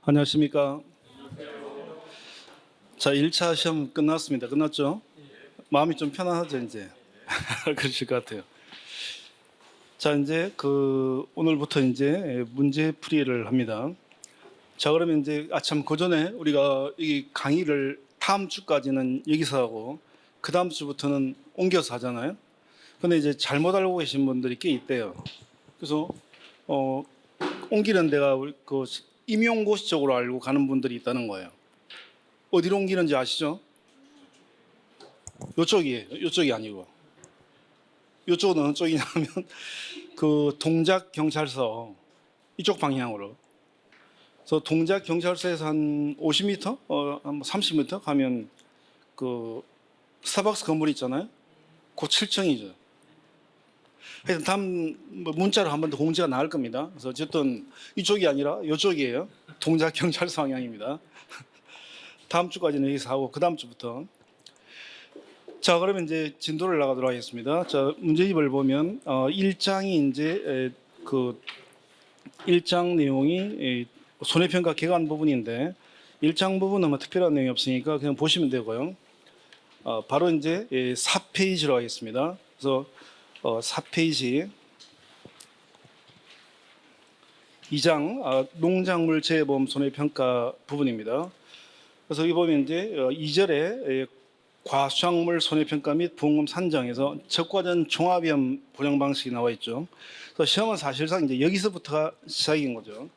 안녕하십니까. 자, 1차 시험 끝났습니다. 끝났죠? 마음이 좀 편안하죠, 이제? 그러실 것 같아요. 자, 이제 오늘부터 이제 문제 풀이를 합니다. 자, 그러면 이제, 참, 그 전에 우리가 이 강의를 다음 주까지는 여기서 하고, 그 다음 주부터는 옮겨서 하잖아요? 근데 이제 잘못 알고 계신 분들이 꽤 있대요. 그래서, 어, 옮기는 데가 임용고시 쪽으로 알고 가는 분들이 있다는 거예요. 어디로 옮기는지 아시죠? 요쪽이에요. 요쪽이 아니고. 요쪽은 어느 쪽이냐면 동작경찰서 이쪽 방향으로. 그래서 동작경찰서에서 한 50m, 한 30m 가면 스타벅스 건물 있잖아요. 그 7층이죠. 하여튼 다음 문자로 한 번 더 공지가 나올 겁니다. 그래서 어쨌든 이쪽이 아니라 이쪽이에요. 동작경찰서 방향입니다. 다음 주까지는 여기서 하고 그 다음 주부터. 자, 그러면 이제 진도를 나가도록 하겠습니다. 자, 문제집을 보면 1장이 이제 1장 내용이 손해평가 개관 부분인데 1장 부분은 뭐 특별한 내용이 없으니까 그냥 보시면 되고요. 바로 이제 4페이지로 하겠습니다. 그래서 4페이지 2장 농작물 재해보험 손해평가 부분입니다. 그래서 여기 보면 이제 2절에 과수작물 손해평가 및 보험금 산정에서 적과전 종합위험 보장 방식이 나와 있죠. 그래서 시험은 사실상 이제 여기서부터가 시작인 거죠.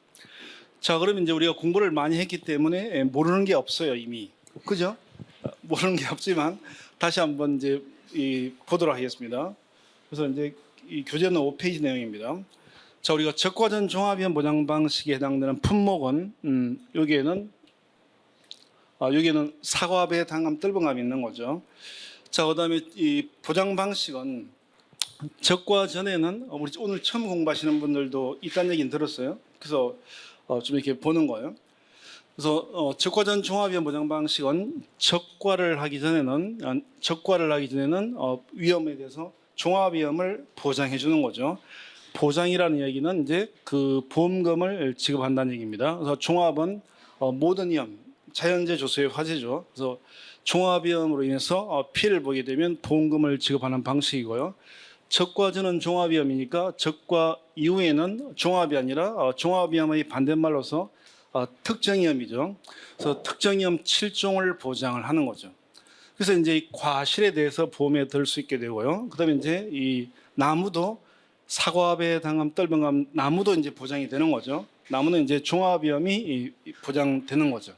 자, 그러면 이제 우리가 공부를 많이 했기 때문에 모르는 게 없어요, 이미. 그죠? 모르는 게 없지만 다시 한번 이제 보도록 하겠습니다. 그래서 이제 이 교재는 5페이지 내용입니다. 자, 우리가 적과전 종합위험 보장 방식에 해당되는 품목은 여기에는 사과배, 당감, 뜰봉감이 있는 거죠. 자, 그다음에 이 보장 방식은 적과 전에는 우리 오늘 처음 공부하시는 분들도 있다는 얘기는 들었어요. 그래서 좀 이렇게 보는 거예요. 그래서 적과전 종합위험 보장 방식은 적과를 하기 전에는 위험에 대해서 종합위험을 보장해 주는 거죠. 보장이라는 얘기는 이제 보험금을 지급한다는 얘기입니다. 그래서 종합은 모든 위험, 자연재, 조소의 화재죠. 그래서 종합위험으로 인해서 피해를 보게 되면 보험금을 지급하는 방식이고요. 적과전은 종합위험이니까 적과 이후에는 종합이 아니라 종합위험의 반대말로서 특정위험이죠. 그래서 특정위험 7종을 보장을 하는 거죠. 그래서 이제 이 과실에 대해서 보험에 들 수 있게 되고요. 그다음에 이제 이 나무도 사과배, 당감, 뜰봉감 나무도 이제 보장이 되는 거죠. 나무는 이제 종합위험이 보장되는 거죠.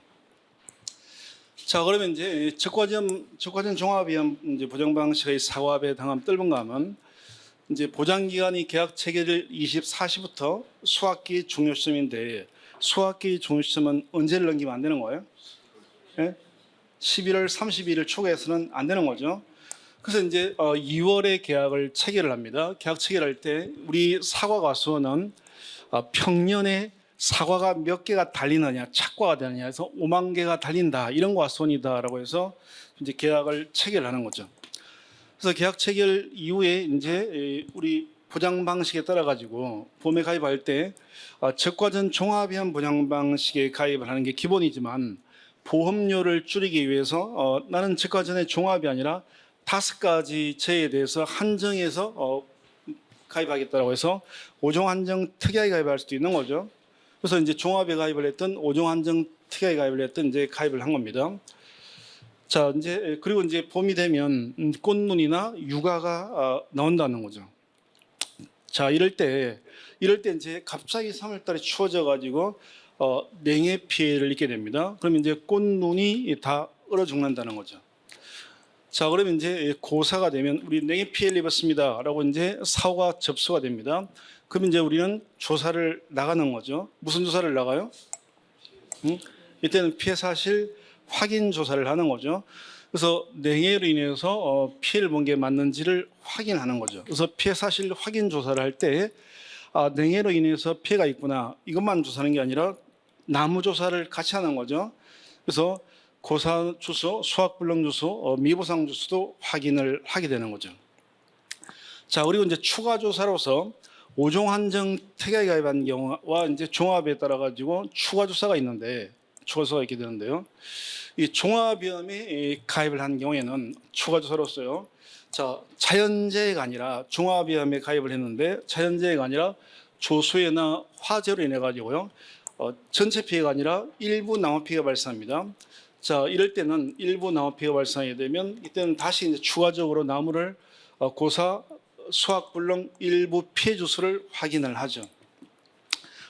자, 그러면 이제 적과전 종합위험 이제 보장 방식의 사과배, 당감, 뜰봉감은 이제 보장 기간이 계약 체결일 24시부터 수학기 종료 시점인데 수학기 종료 시점은 언제를 넘기면 안 되는 거예요? 네? 11월 31일 초과해서는 안 되는 거죠. 그래서 이제 2월에 계약을 체결을 합니다. 계약 체결할 때 우리 사과 과수원은 평년에 사과가 몇 개가 달리느냐, 착과가 되느냐 해서 5만 개가 달린다, 이런 과수원이다라고 해서 이제 계약을 체결하는 거죠. 그래서 계약 체결 이후에 이제 우리 보장 방식에 따라 가지고 보험에 가입할 때 적과전 종합위험 보장 방식에 가입을 하는 게 기본이지만 보험료를 줄이기 위해서 나는 적과전의 종합이 아니라 5가지 재해에 대해서 한정해서 가입하겠다고 해서 5종 한정 특약에 가입할 수도 있는 거죠. 그래서 이제 종합에 가입을 했던 5종 한정 특약에 가입을 했던 이제 가입을 한 겁니다. 자, 이제 그리고 이제 봄이 되면 꽃눈이나 육아가 나온다는 거죠. 자, 이럴 때 이제 갑자기 3월달에 추워져 가지고 냉해 피해를 입게 됩니다. 그러면 이제 꽃눈이 다 얼어 죽는다는 거죠. 자, 그러면 이제 고사가 되면 우리 냉해 피해를 입었습니다라고 이제 사고가 접수가 됩니다. 그럼 이제 우리는 조사를 나가는 거죠. 무슨 조사를 나가요? 이때는 피해 사실 확인 조사를 하는 거죠. 그래서 냉해로 인해서 피해를 본 게 맞는지를 확인하는 거죠. 그래서 피해 사실 확인 조사를 할 때 냉해로 인해서 피해가 있구나, 이것만 조사하는 게 아니라 나무 조사를 같이 하는 거죠. 그래서 고사 주소, 수확불능 주소, 미보상 주소도 확인을 하게 되는 거죠. 자, 그리고 이제 추가 조사로서 5종 한정 특약에 가입한 경우와 이제 종합에 따라 가지고 추가 조사가 있는데 추가 조사가 있게 되는데요. 이 종합위험에 가입을 한 경우에는 추가 조사로서요. 자, 자연재해가 아니라 종합위험에 가입을 했는데 자연재해가 아니라 조수해나 화재로 인해 가지고요. 전체 피해가 아니라 일부 나무 피해가 발생합니다. 자, 이럴 때는 일부 나무 피해가 발생하게 되면 이때는 다시 이제 추가적으로 나무를 고사 수확불능 일부 피해 주수를 확인을 하죠.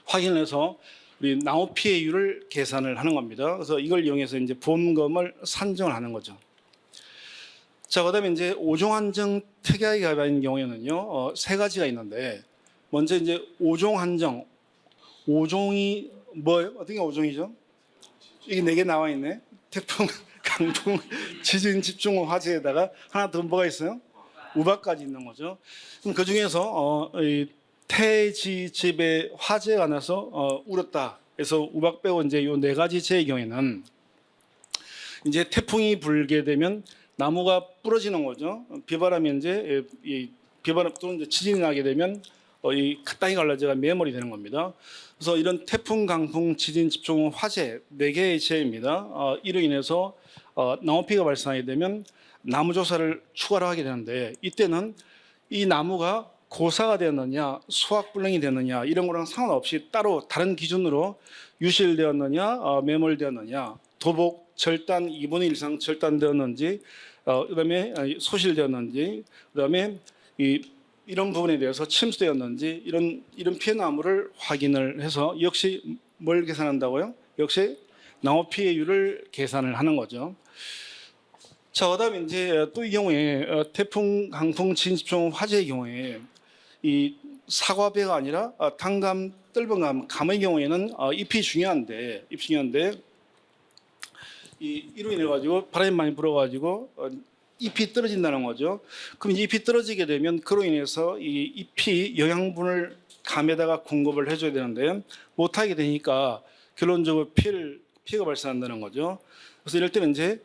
확인을 해서 우리 나무 피해율을 계산을 하는 겁니다. 그래서 이걸 이용해서 이제 보험금을 산정을 하는 거죠. 자, 그다음에 이제 5종 한정 특약에 가입한 경우에는요, 세 가지가 있는데 먼저 이제 5종 한정, 5종이 뭐예요? 어떤 게 5종이죠? 이게 4개 나와 있네. 태풍, 강풍, 지진, 집중호, 화재에다가 하나 더 뭐가 있어요? 우박까지 있는 거죠. 그럼 그 중에서 이 태지집에 화재가 나서 울었다. 그래서 우박 빼고 이제 요 4가지 재의 경우에는 이제 태풍이 불게 되면 나무가 부러지는 거죠. 비바람이 이제 이 비바람 또는 이제 지진이 나게 되면 이 땅이 갈라져가 매몰이 되는 겁니다. 그래서 이런 태풍, 강풍, 지진, 집중, 화재 4개의 재해입니다. 이로 인해서 나무 피해가 발생하게 되면 나무 조사를 추가로 하게 되는데 이때는 이 나무가 고사가 되었느냐 수확불능이 되었느냐 이런 거랑 상관없이 따로 다른 기준으로 유실되었느냐 매몰되었느냐 도복 절단 2분의 1 이상 절단되었는지 그다음에 소실되었는지 그다음에 이런 부분에 대해서 침수되었는지 이런 피해 나무를 확인을 해서 역시 뭘 계산한다고요? 역시 나무 피해율을 계산을 하는 거죠. 자, 그다음에 이제 또 이 경우에 태풍, 강풍, 지진, 집중, 화재의 경우에 이 사과배가 아니라 단감, 뜰봉감, 감의 경우에는 잎이 중요한데 이로 인해 가지고 바람이 많이 불어 가지고 잎이 떨어진다는 거죠. 그럼 잎이 떨어지게 되면 그로 인해서 이 잎이 영양분을 감에다가 공급을 해줘야 되는데 못하게 되니까 결론적으로 피해가 발생한다는 거죠. 그래서 이럴 때는 이제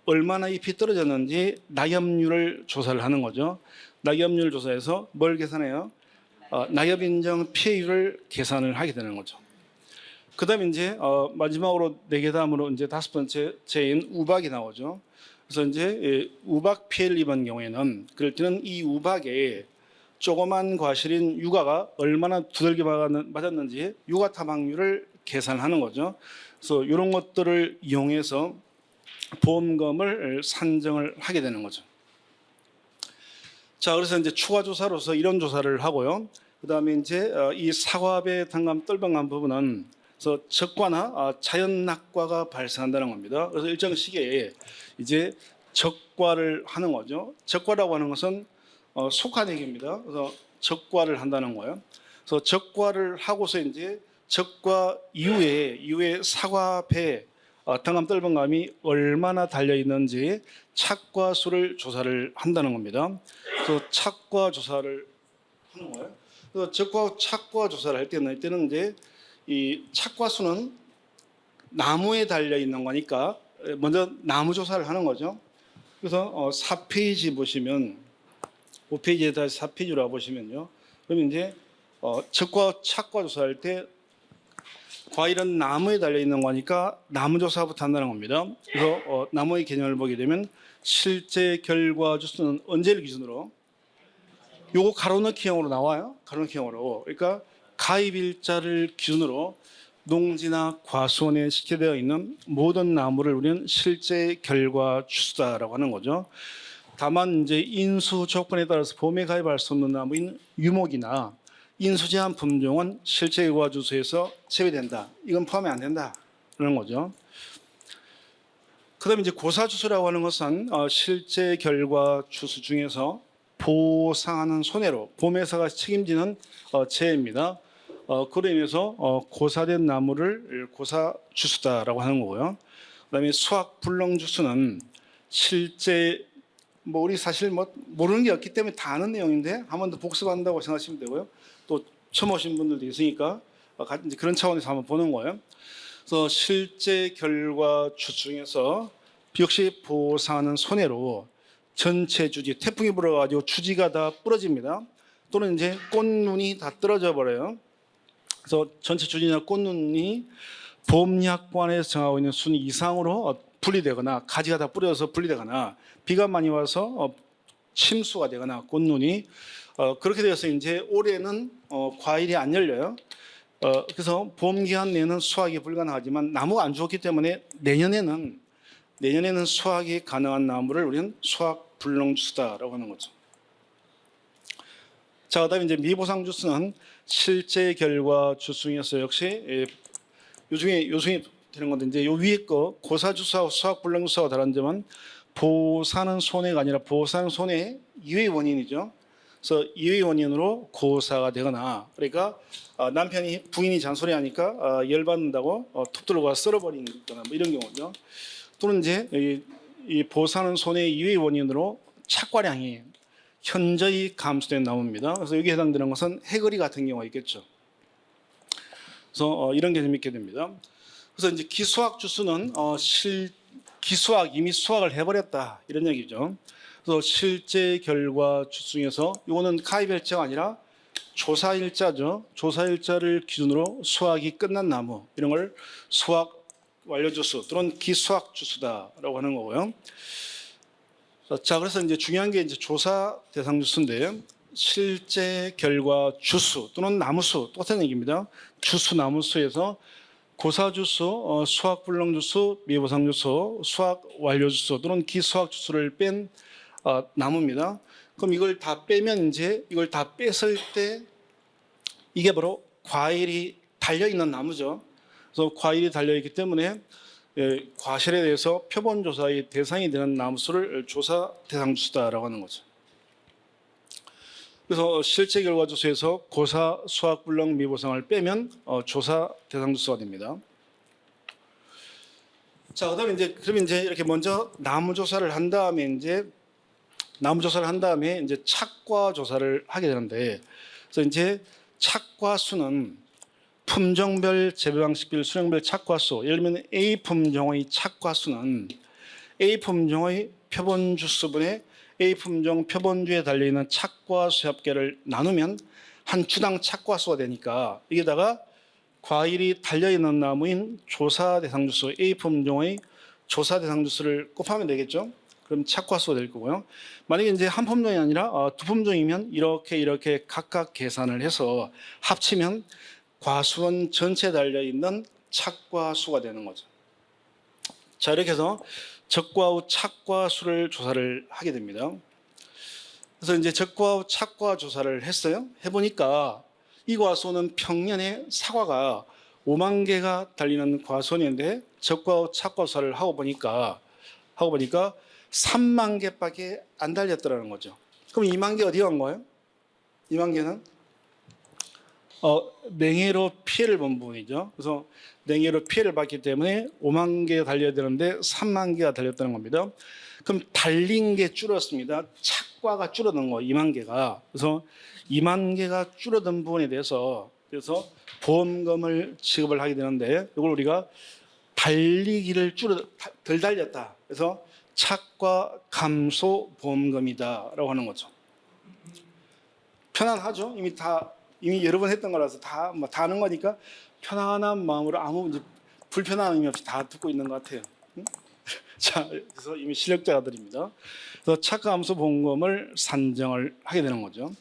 얼마나 잎이 떨어졌는지 낙엽률을 조사를 하는 거죠. 낙엽률 조사해서 뭘 계산해요? 낙엽 인정 피해율을 계산을 하게 되는 거죠. 그다음에 이제 마지막으로 4개 다음으로 이제 5번째 재인 우박이 나오죠. 그래서 이제 우박 피해를 입은 경우에는 그럴 때는 이 우박에 조그만 과실인 유가가 얼마나 두들겨 맞았는지 유가 타박률을 계산하는 거죠. 그래서 이런 것들을 이용해서 보험금을 산정을 하게 되는 거죠. 자, 그래서 이제 추가 조사로서 이런 조사를 하고요. 그다음에 이제 이 사과배, 단감, 뜰봉감 부분은 그래서 적과나 자연 낙과가 발생한다는 겁니다. 그래서 일정 시기에 이제 적과를 하는 거죠. 적과라고 하는 것은 속한액입니다. 그래서 적과를 한다는 거예요. 그래서 적과를 하고서 이제 적과 이후에 사과배, 단감, 뜰봉감이 얼마나 달려 있는지 착과 수를 조사를 한다는 겁니다. 그래서 착과 조사를 하는 거예요. 그래서 적과 착과 조사를 할 때는 이제 이 착과 수는 나무에 달려 있는 거니까 먼저 나무 조사를 하는 거죠. 그래서 4페이지 보시면 5페이지에다 4페이지로 보시면요. 그러면 이제 적과 착과 조사할 때 과일은 나무에 달려 있는 거니까 나무 조사부터 한다는 겁니다. 그래서 나무의 개념을 보게 되면 실제 결과 주수는 언제를 기준으로 요거 가로넣기형으로 나와요. 가로넣기형으로. 그러니까 가입일자를 기준으로 농지나 과수원에 식재되어 있는 모든 나무를 우리는 실제 결과 추수다라고 하는 거죠. 다만 이제 인수 조건에 따라서 보험에 가입할 수 없는 나무인 유목이나 인수제한 품종은 실제 결과 추수에서 제외된다. 이건 포함이 안 된다라는 거죠. 그다음에 이제 고사추수라고 하는 것은 실제 결과 추수 중에서 보상하는 손해로 보험회사가 책임지는 재해입니다. 그로 인해서 고사된 나무를 고사주수다라고 하는 거고요. 그다음에 수확불능주수는 실제 우리 사실 모르는 게 없기 때문에 다 아는 내용인데 한 번 더 복습한다고 생각하시면 되고요. 또 처음 오신 분들도 있으니까 이제 그런 차원에서 한번 보는 거예요. 그래서 실제 결과 추수 중에서 역시 보상하는 손해로 전체 주지 태풍이 불어가지고 주지가 다 부러집니다. 또는 이제 꽃눈이 다 떨어져 버려요. 그래서 전체 주진이나 꽃눈이 보험약관에서 정하고 있는 순 이상으로 분리되거나 가지가 다 뿌려서 분리되거나 비가 많이 와서 침수가 되거나 꽃눈이 그렇게 되어서 이제 올해는 과일이 안 열려요. 그래서 봄 기간 내에는 수확이 불가능하지만 나무가 안 죽었기 때문에 내년에는 수확이 가능한 나무를 우리는 수확 불능주스다라고 하는 거죠. 자, 그다음에 이제 미보상 주스는 실제 결과 주스 중에서 역시 요중에 되는 건데 이제 요 위에 거 고사 주스하고 수확 불능 주스하고 다른 점은 보사는 손해가 아니라 보사는 손해 이외의 원인이죠. 그래서 이외의 원인으로 고사가 되거나 그러니까 남편이 부인이 잔소리하니까 열받는다고 톱 들고 와서 썰어버리는 거나 뭐 이런 경우죠. 또는 이제 이 보사는 손해 이외의 원인으로 착과량이 현저히 감소된 나무입니다. 그래서 여기에 해당되는 것은 해거리 같은 경우가 있겠죠. 그래서 이런 게 좀 있게 됩니다. 그래서 이제 기수학 주스는 기수학 이미 수확을 해버렸다 이런 얘기죠. 그래서 실제 결과 주스 중에서 이거는 가입일자가 아니라 조사일자죠. 조사일자를 기준으로 수확이 끝난 나무 이런 걸 수확 완료 주스 또는 기수학 주스다라고 하는 거고요. 자, 그래서 이제 중요한 게 이제 조사 대상 주스인데 실제 결과 주수 또는 나무수 똑같은 얘기입니다. 주수 나무수에서 고사 주수, 수확 불능 주수, 미보상 주수, 수확 완료 주수 또는 기수학 주수를 뺀 나무입니다. 그럼 이걸 다 빼면 이제 이걸 다 뺐을 때 이게 바로 과일이 달려 있는 나무죠. 그래서 과일이 달려 있기 때문에 과실에 대해서 표본 조사의 대상이 되는 나무수를 조사 대상 주수다라고 하는 거죠. 그래서 실제 결과 주수에서 고사, 수확 불능, 미보상을 빼면 조사 대상 주수가 됩니다. 자, 그다음에 이제 이렇게 먼저 나무 조사를 한 다음에 이제 착과 조사를 하게 되는데, 그래서 이제 착과 수는 품종별, 재배 방식별, 수령별 착과 수. 예를 들면 A 품종의 착과 수는 A 품종의 표본 주수분의 A 품종 표본주에 달려 있는 착과 수 합계를 나누면 한 주당 착과 수가 되니까 여기다가 과일이 달려 있는 나무인 조사 대상 주수 A 품종의 조사 대상 주수를 곱하면 되겠죠. 그럼 착과수가 될 거고요. 만약에 이제 한 품종이 아니라 두 품종이면 이렇게 각각 계산을 해서 합치면 과수원 전체에 달려 있는 착과수가 되는 거죠. 자, 이렇게 해서 적과 후 착과수를 조사를 하게 됩니다. 그래서 이제 적과 후 착과 조사를 했어요. 해보니까 이 과수원은 평년에 사과가 5만 개가 달리는 과수원인데 적과 후 착과 조사를 하고 보니까 3만 개밖에 안 달렸더라는 거죠. 그럼 2만 개 어디 간 거예요? 2만 개는 냉해로 피해를 본 부분이죠. 그래서 냉해로 피해를 봤기 때문에 5만 개가 달려야 되는데 3만 개가 달렸다는 겁니다. 그럼 달린 게 줄었습니다. 착과가 줄어든 거 2만 개가. 그래서 2만 개가 줄어든 부분에 대해서 그래서 보험금을 지급을 하게 되는데 이걸 우리가 달리기를 덜 달렸다. 그래서 착과 감소 보험금이다라고 하는 거죠. 편안하죠? 이미 여러 번 했던 거라서 다 아는 거니까 편안한 마음으로 아무 불편함이 없이 다 듣고 있는 것 같아요. 자, 그래서 이미 실력자들입니다. 그래서 착과 감소 보험금을 산정을 하게 되는 거죠.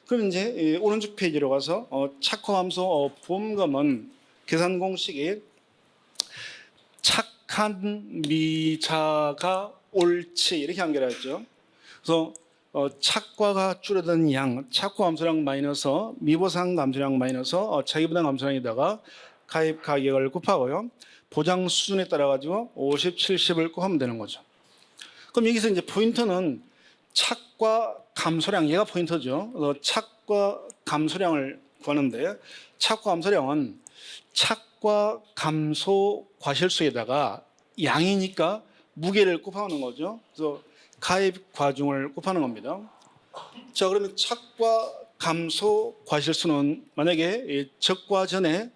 그럼 이제 오른쪽 페이지로 가서 착과 감소 보험금은 계산 공식이 착한 미자가 옳지 이렇게 연결하죠. 그래서 착과가 줄어든 양, 착과 감소량 마이너스 미보상 감소량 마이너스 자기부담 감소량에다가 가입 가격을 곱하고요. 보장 수준에 따라 가지고 50, 70을 곱하면 되는 거죠. 그럼 여기서 이제 포인트는 착과 감소량, 얘가 포인트죠. 그래서 착과 감소량을 구하는데 착과 감소량은 착과 감소 과실수에다가 양이니까 무게를 곱하는 거죠. 그래서 가입 과중을 곱하는 겁니다. 자, 그러면 착과 감소 과실수는 만약에 적과 전에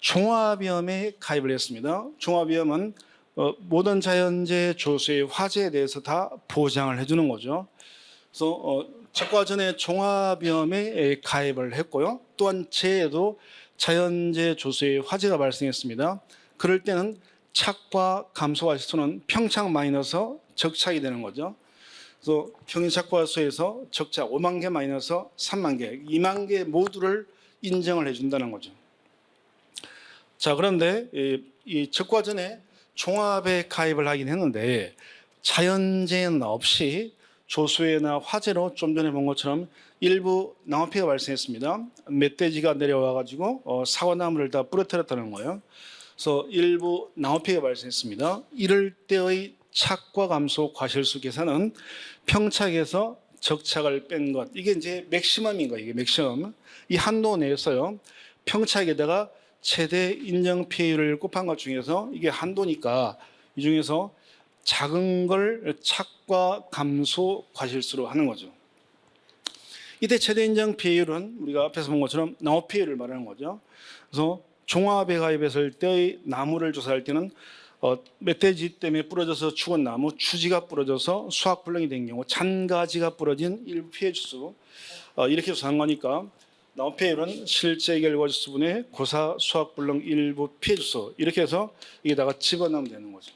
종합위험에 가입을 했습니다. 종합위험은 모든 자연재해 조수의 화재에 대해서 다 보장을 해주는 거죠. 그래서 척과 전에 종합위험에 가입을 했고요. 또한 재해도 자연재해 조수에 화재가 발생했습니다. 그럴 때는 착과 감소와 실수는 평착 마이너스 적착이 되는 거죠. 그래서 평균 착과 수에서 적착 5만 개 마이너스 3만 개, 2만 개 모두를 인정을 해준다는 거죠. 자, 그런데 이 척과 전에 종합에 가입을 하긴 했는데 자연재해는 없이 조수해나 화재로 좀 전에 본 것처럼 일부 낭어피해가 발생했습니다. 멧돼지가 내려와 가지고 사과나무를 다 부러뜨렸다는 거예요. 그래서 일부 낭어피해가 발생했습니다. 이럴 때의 착과 감소 과실수 계산은 평착에서 적착을 뺀 것, 이게 이제 맥시멈인 거예요. 이게 맥시멈. 이 한도 내에서요. 평착에다가 최대 인정 피해율을 곱한 것 중에서 이게 한도니까 이 중에서 작은 걸 착과 감소 과실수로 하는 거죠. 이때 최대 인정 피해율은 우리가 앞에서 본 것처럼 낭어 피해율을 말하는 거죠. 그래서 종합에 가입했을 때의 나무를 조사할 때는 멧돼지 때문에 부러져서 죽은 나무, 추지가 부러져서 수확불능이 된 경우, 잔가지가 부러진 일부 피해 주수 이렇게 조사한 거니까 낭어 피해율은 실제 결과 주수분의 고사 수확불능 일부 피해 주수 이렇게 해서 여기다가 집어넣으면 되는 거죠.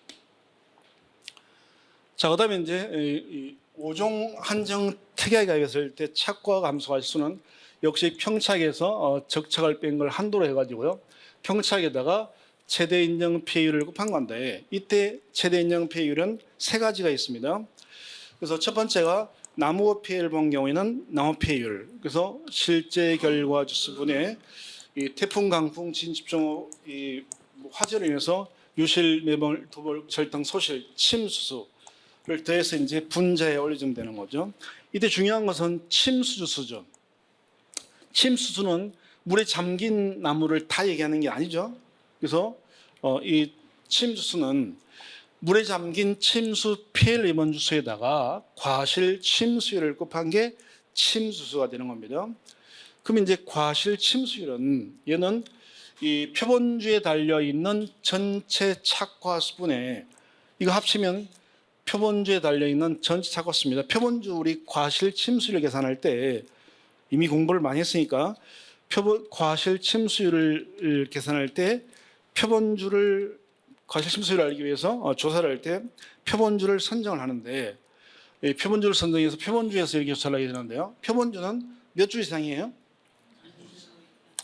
자, 그다음에 이제 5종 한정 특약에 가입했을 때 착과 감소할 수는 역시 평착에서 적착을 뺀 걸 한도로 해가지고요. 평착에다가 최대 인정 피해율을 곱한 건데 이때 최대 인정 피해율은 세 가지가 있습니다. 그래서 첫 번째가 나무 피해를 본 경우에는 나무 피해율. 그래서 실제 결과 주수분의 이 태풍, 강풍, 진집종 이 화재로 인해서 유실, 매몰, 도벌, 절등, 소실, 침수수를 더해서 이제 분자에 올려주면 되는 거죠. 이때 중요한 것은 침수주수죠. 침수수는 물에 잠긴 나무를 다 얘기하는 게 아니죠. 그래서 이 침수수는 물에 잠긴 침수 피해를 입은 주수에다가 과실 침수율을 곱한 게 침수수가 되는 겁니다. 그럼 이제 과실 침수율은 얘는 이 표본주에 달려 있는 전체 착과수분에 이거 합치면 표본주에 달려 있는 전체 착과수입니다. 표본주 우리 과실 침수율을 계산할 때 이미 공부를 많이 했으니까 과실 침수율을 계산할 때 표본주를 과실 침수율을 알기 위해서 조사를 할 때 표본주를 선정을 하는데 표본주를 선정해서 표본주에서 이렇게 조사를 하게 되는데요. 표본주는 몇 주 이상이에요?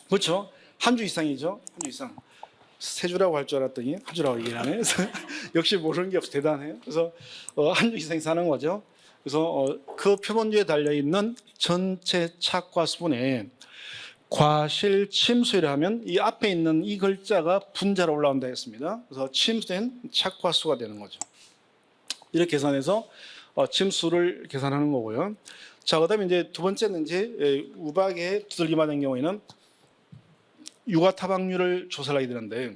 그렇죠. 한 주 이상이죠. 한 주 이상. 세 주라고 할 줄 알았더니 한 주라고 얘기를 하네. 그래서 역시 모르는 게 없어 대단해요. 그래서 한 주 이상이 사는 거죠. 그래서 그 표본주에 달려있는 전체 착과 수분에 과실 침수율을 하면 이 앞에 있는 이 글자가 분자로 올라온다 했습니다. 그래서 침수된 착과수가 되는 거죠. 이렇게 계산해서 침수를 계산하는 거고요. 자, 그다음에 이제 두 번째는 이제 우박에 두들기 맞은 경우에는 유가 타박률을 조사를 하게 되는데,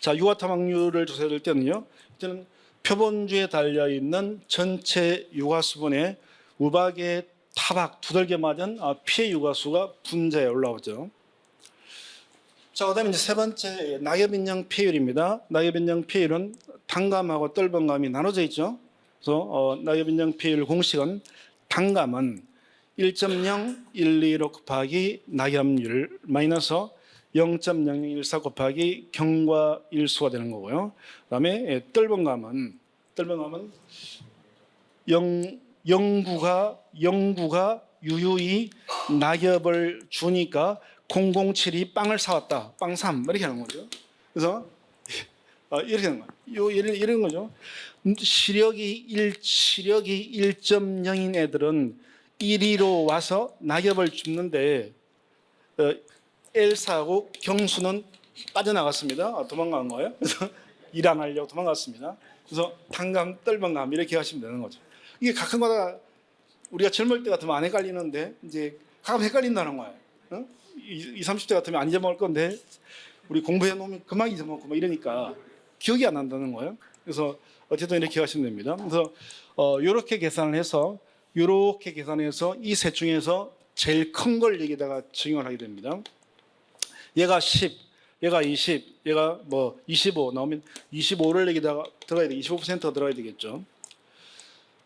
자, 유가 타박률을 조사할 때는요, 이때는 표본주에 달려 있는 전체 유가 수분에 우박에 타박 두들겨 맞은 피해 유가수가 분자에 올라오죠. 자, 그다음에 이제 세 번째 낙엽인정 피해율입니다. 낙엽인정 피해율은 단감하고 떫은감이 나눠져 있죠. 그래서 낙엽인정 피해율 공식은 단감은 1.0125 곱하기 낙엽률 마이너스 0.0014 곱하기 경과일수가 되는 거고요. 그다음에 떫은감은 영구가 유유히 낙엽을 주니까 007이 빵을 사왔다. 빵 3 이렇게 하는 거죠. 그래서 이렇게 하는 거예요. 이런 거죠. 시력이 1.0인 애들은 1위로 와서 낙엽을 줍는데 엘사하고 경수는 빠져나갔습니다. 도망간 거예요. 그래서 일항하려고 도망갔습니다. 그래서 단감, 떫은감 이렇게 하시면 되는 거죠. 이게 가끔가다 우리가 젊을 때 같으면 안 헷갈리는데 이제 가끔 헷갈린다는 거예요. 20, 30대 같으면 안 잊어먹을 건데 우리 공부해 놓으면 금방 잊어먹고 막 이러니까 기억이 안 난다는 거예요. 그래서 어쨌든 이렇게 하시면 됩니다. 그래서 이렇게 계산을 해서 이 셋 중에서 제일 큰 걸 여기다가 적용을 하게 됩니다. 얘가 10, 얘가 20, 얘가 뭐 25 나오면 25를 여기다가 들어가야 돼. 25%가 들어가야 되겠죠.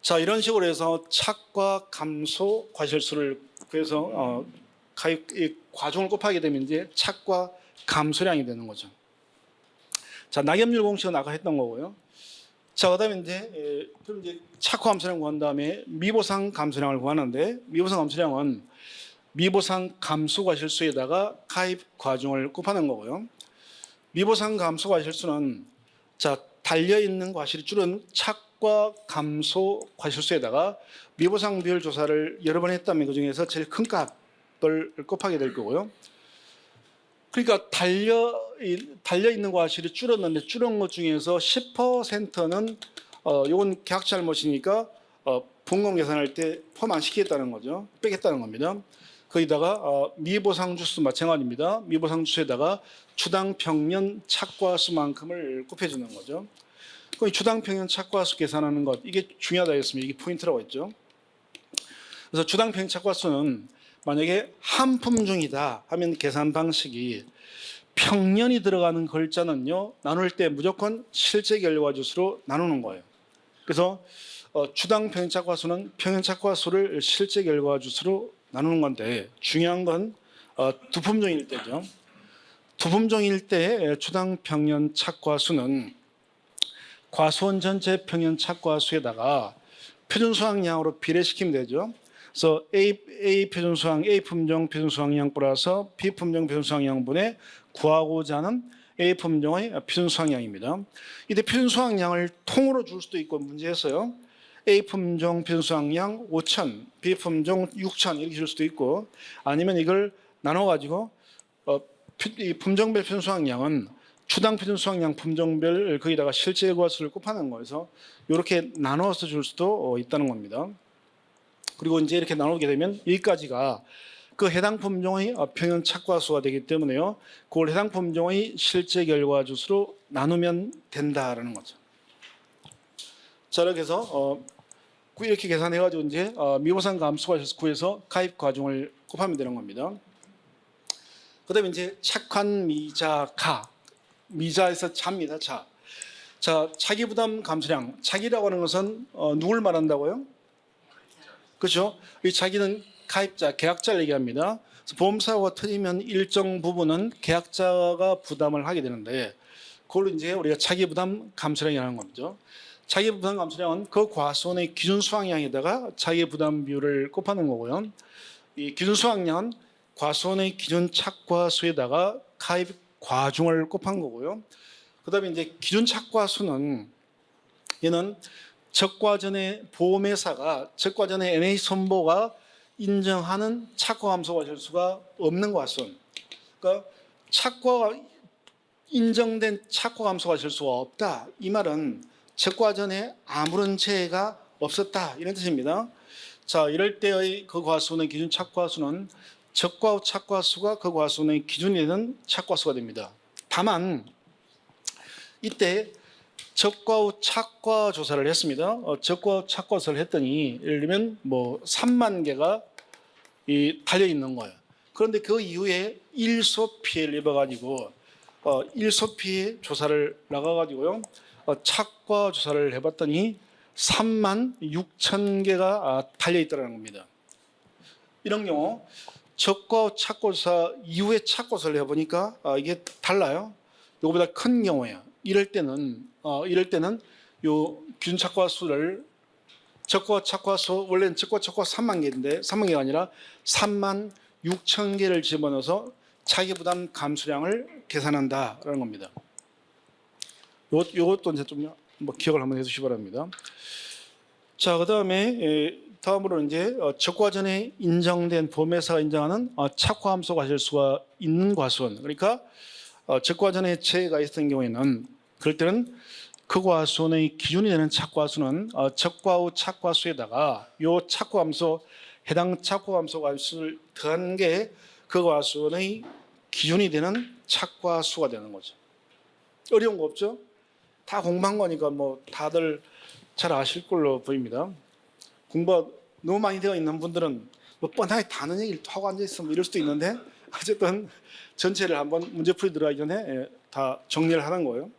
자, 이런 식으로 해서 착과 감소 과실수를 구해서 이 과중을 곱하게 되면 이제 착과 감소량이 되는 거죠. 자, 낙엽률 공식은 아까 했던 거고요. 자, 그다음에 그럼 이제 착과 감소량 구한 다음에 미보상 감소량을 구하는데, 미보상 감소량은 미보상 감수 과실수에다가 가입 과중을 곱하는 거고요. 미보상 감수 과실수는 자, 달려 있는 과실이 줄은 착과 감소 과실수에다가 미보상 비율 조사를 여러 번 했다면 그 중에서 제일 큰 값을 곱하게 될 거고요. 그러니까 달려 있는 과실이 줄었는데 줄은 것 중에서 10%는 이건 계약 잘못이니까 분금 계산할 때 포함 안 시키겠다는 거죠. 빼겠다는 겁니다. 거기다가 미보상 주수 마찬가지입니다. 미보상 주수에다가 주당 평년 착과수만큼을 곱해주는 거죠. 그럼 주당 평년 착과수 계산하는 것, 이게 중요하다 했습니다. 이게 포인트라고 했죠. 그래서 주당 평년 착과수는 만약에 한 품종이다 하면 계산 방식이 평년이 들어가는 글자는요, 나눌 때 무조건 실제 결과 주수로 나누는 거예요. 그래서 주당 평년 착과수는 평년 착과수를 실제 결과 주수로 나누는 건데, 중요한 건 두 품종일 때죠. 두 품종일 때 주당 평년 착과수는 과수원 전체 평년 착과수에다가 표준 수확량으로 비례시키면 되죠. 그래서 A 표준 수확, A 품종 표준 수확량 플러스 B 품종 표준 수확량분의 구하고자 하는 A 품종의 표준 수확량입니다. 이때 표준 수확량을 통으로 줄 수도 있고 문제에서요. A 품종 표준 수확량 5,000, B 품종 6,000 이렇게 줄 수도 있고, 아니면 이걸 나눠 가지고 품종별 표준 수확량은 주당 표준 수확량 품종별 거기다가 실제 결과수를 곱하는 거여서 이렇게 나눠서 줄 수도 있다는 겁니다. 그리고 이제 이렇게 나누게 되면 여기까지가 그 해당 품종의 평년 착과수가 되기 때문에요. 그걸 해당 품종의 실제 결과 주수로 나누면 된다라는 거죠. 자, 이렇게 해서 이렇게 계산해가지고 이제 미보상 감수가 구해서 가입 과중을 곱하면 되는 겁니다. 그다음에 이제 착한 미자 가, 미자에서 자입니다. 자, 차기 부담 감소량. 차기라고 하는 것은 누굴 말한다고요? 그렇죠? 이 차기는 가입자, 계약자를 얘기합니다. 보험사고가 터지면 일정 부분은 계약자가 부담을 하게 되는데, 그걸 이제 우리가 차기 부담 감소량이라는 겁니다. 차기 부담 감소량은 그 과수원의 기준 수확량에다가 차기 부담 비율을 곱하는 거고요. 이 기준 수확량은 과수원의 기준 착과수에다가 가입 과중을 곱한 거고요. 그다음에 이제 기준 착과수는 얘는 적과전에 보험회사가 적과전에 NA 선보가 인정하는 착과 감소 과실수가 없는 과수원. 그러니까 착과가 인정된 착과 감소 과실수가 없다. 이 말은 적과전에 아무런 재해가 없었다 이런 뜻입니다. 자, 이럴 때의 그 과수원의 기준 착과수는 적과 후 착과수가 그 과수원의 기준이 되는 착과수가 됩니다. 다만 이때 적과 후 착과 조사를 했습니다. 적과 후 착과 조사를 했더니 예를 들면 뭐 3만 개가 달려 있는 거예요. 그런데 그 이후에 일소 피해를 입어가지고 일소 피해 조사를 나가가지고요. 착과 조사를 해봤더니 3만 6천 개가 달려 있다는 겁니다. 이런 경우 적과 후 착과 조사 이후에 착과 조사를 해보니까 이게 달라요. 이거보다 큰 경우에요. 이럴 때는 요 기준 착과 수를 적과 착과 수 원래는 적과 착과 3만 개인데 3만 개가 아니라 3만 6천 개를 집어넣어서 차기 부담 감수량을 계산한다라는 겁니다. 요것도 이제 좀 뭐 기억을 한번 해주시기 바랍니다. 자, 그다음에 다음으로 이제 적과전에 인정된 보험회사가 인정하는 착과 감소 과실수가 있는 과수원. 그러니까 적과전에 재해가 있었던 경우에는 그럴 때는 그 과수원의 기준이 되는 착과수는 적과 후 착과수에다가 요 착과 감소 해당 착과 감소 과실수를 더한 게 그 과수원의 기준이 되는 착과수가 되는 거죠. 어려운 거 없죠? 다 공부한 거니까 뭐 다들 잘 아실 걸로 보입니다. 공부가 너무 많이 되어 있는 분들은 뭐 뻔하게 다 아는 얘기를 하고 앉아있으면 이럴 수도 있는데 어쨌든 전체를 한번 문제풀이 들어가기 전에 다 정리를 하는 거예요.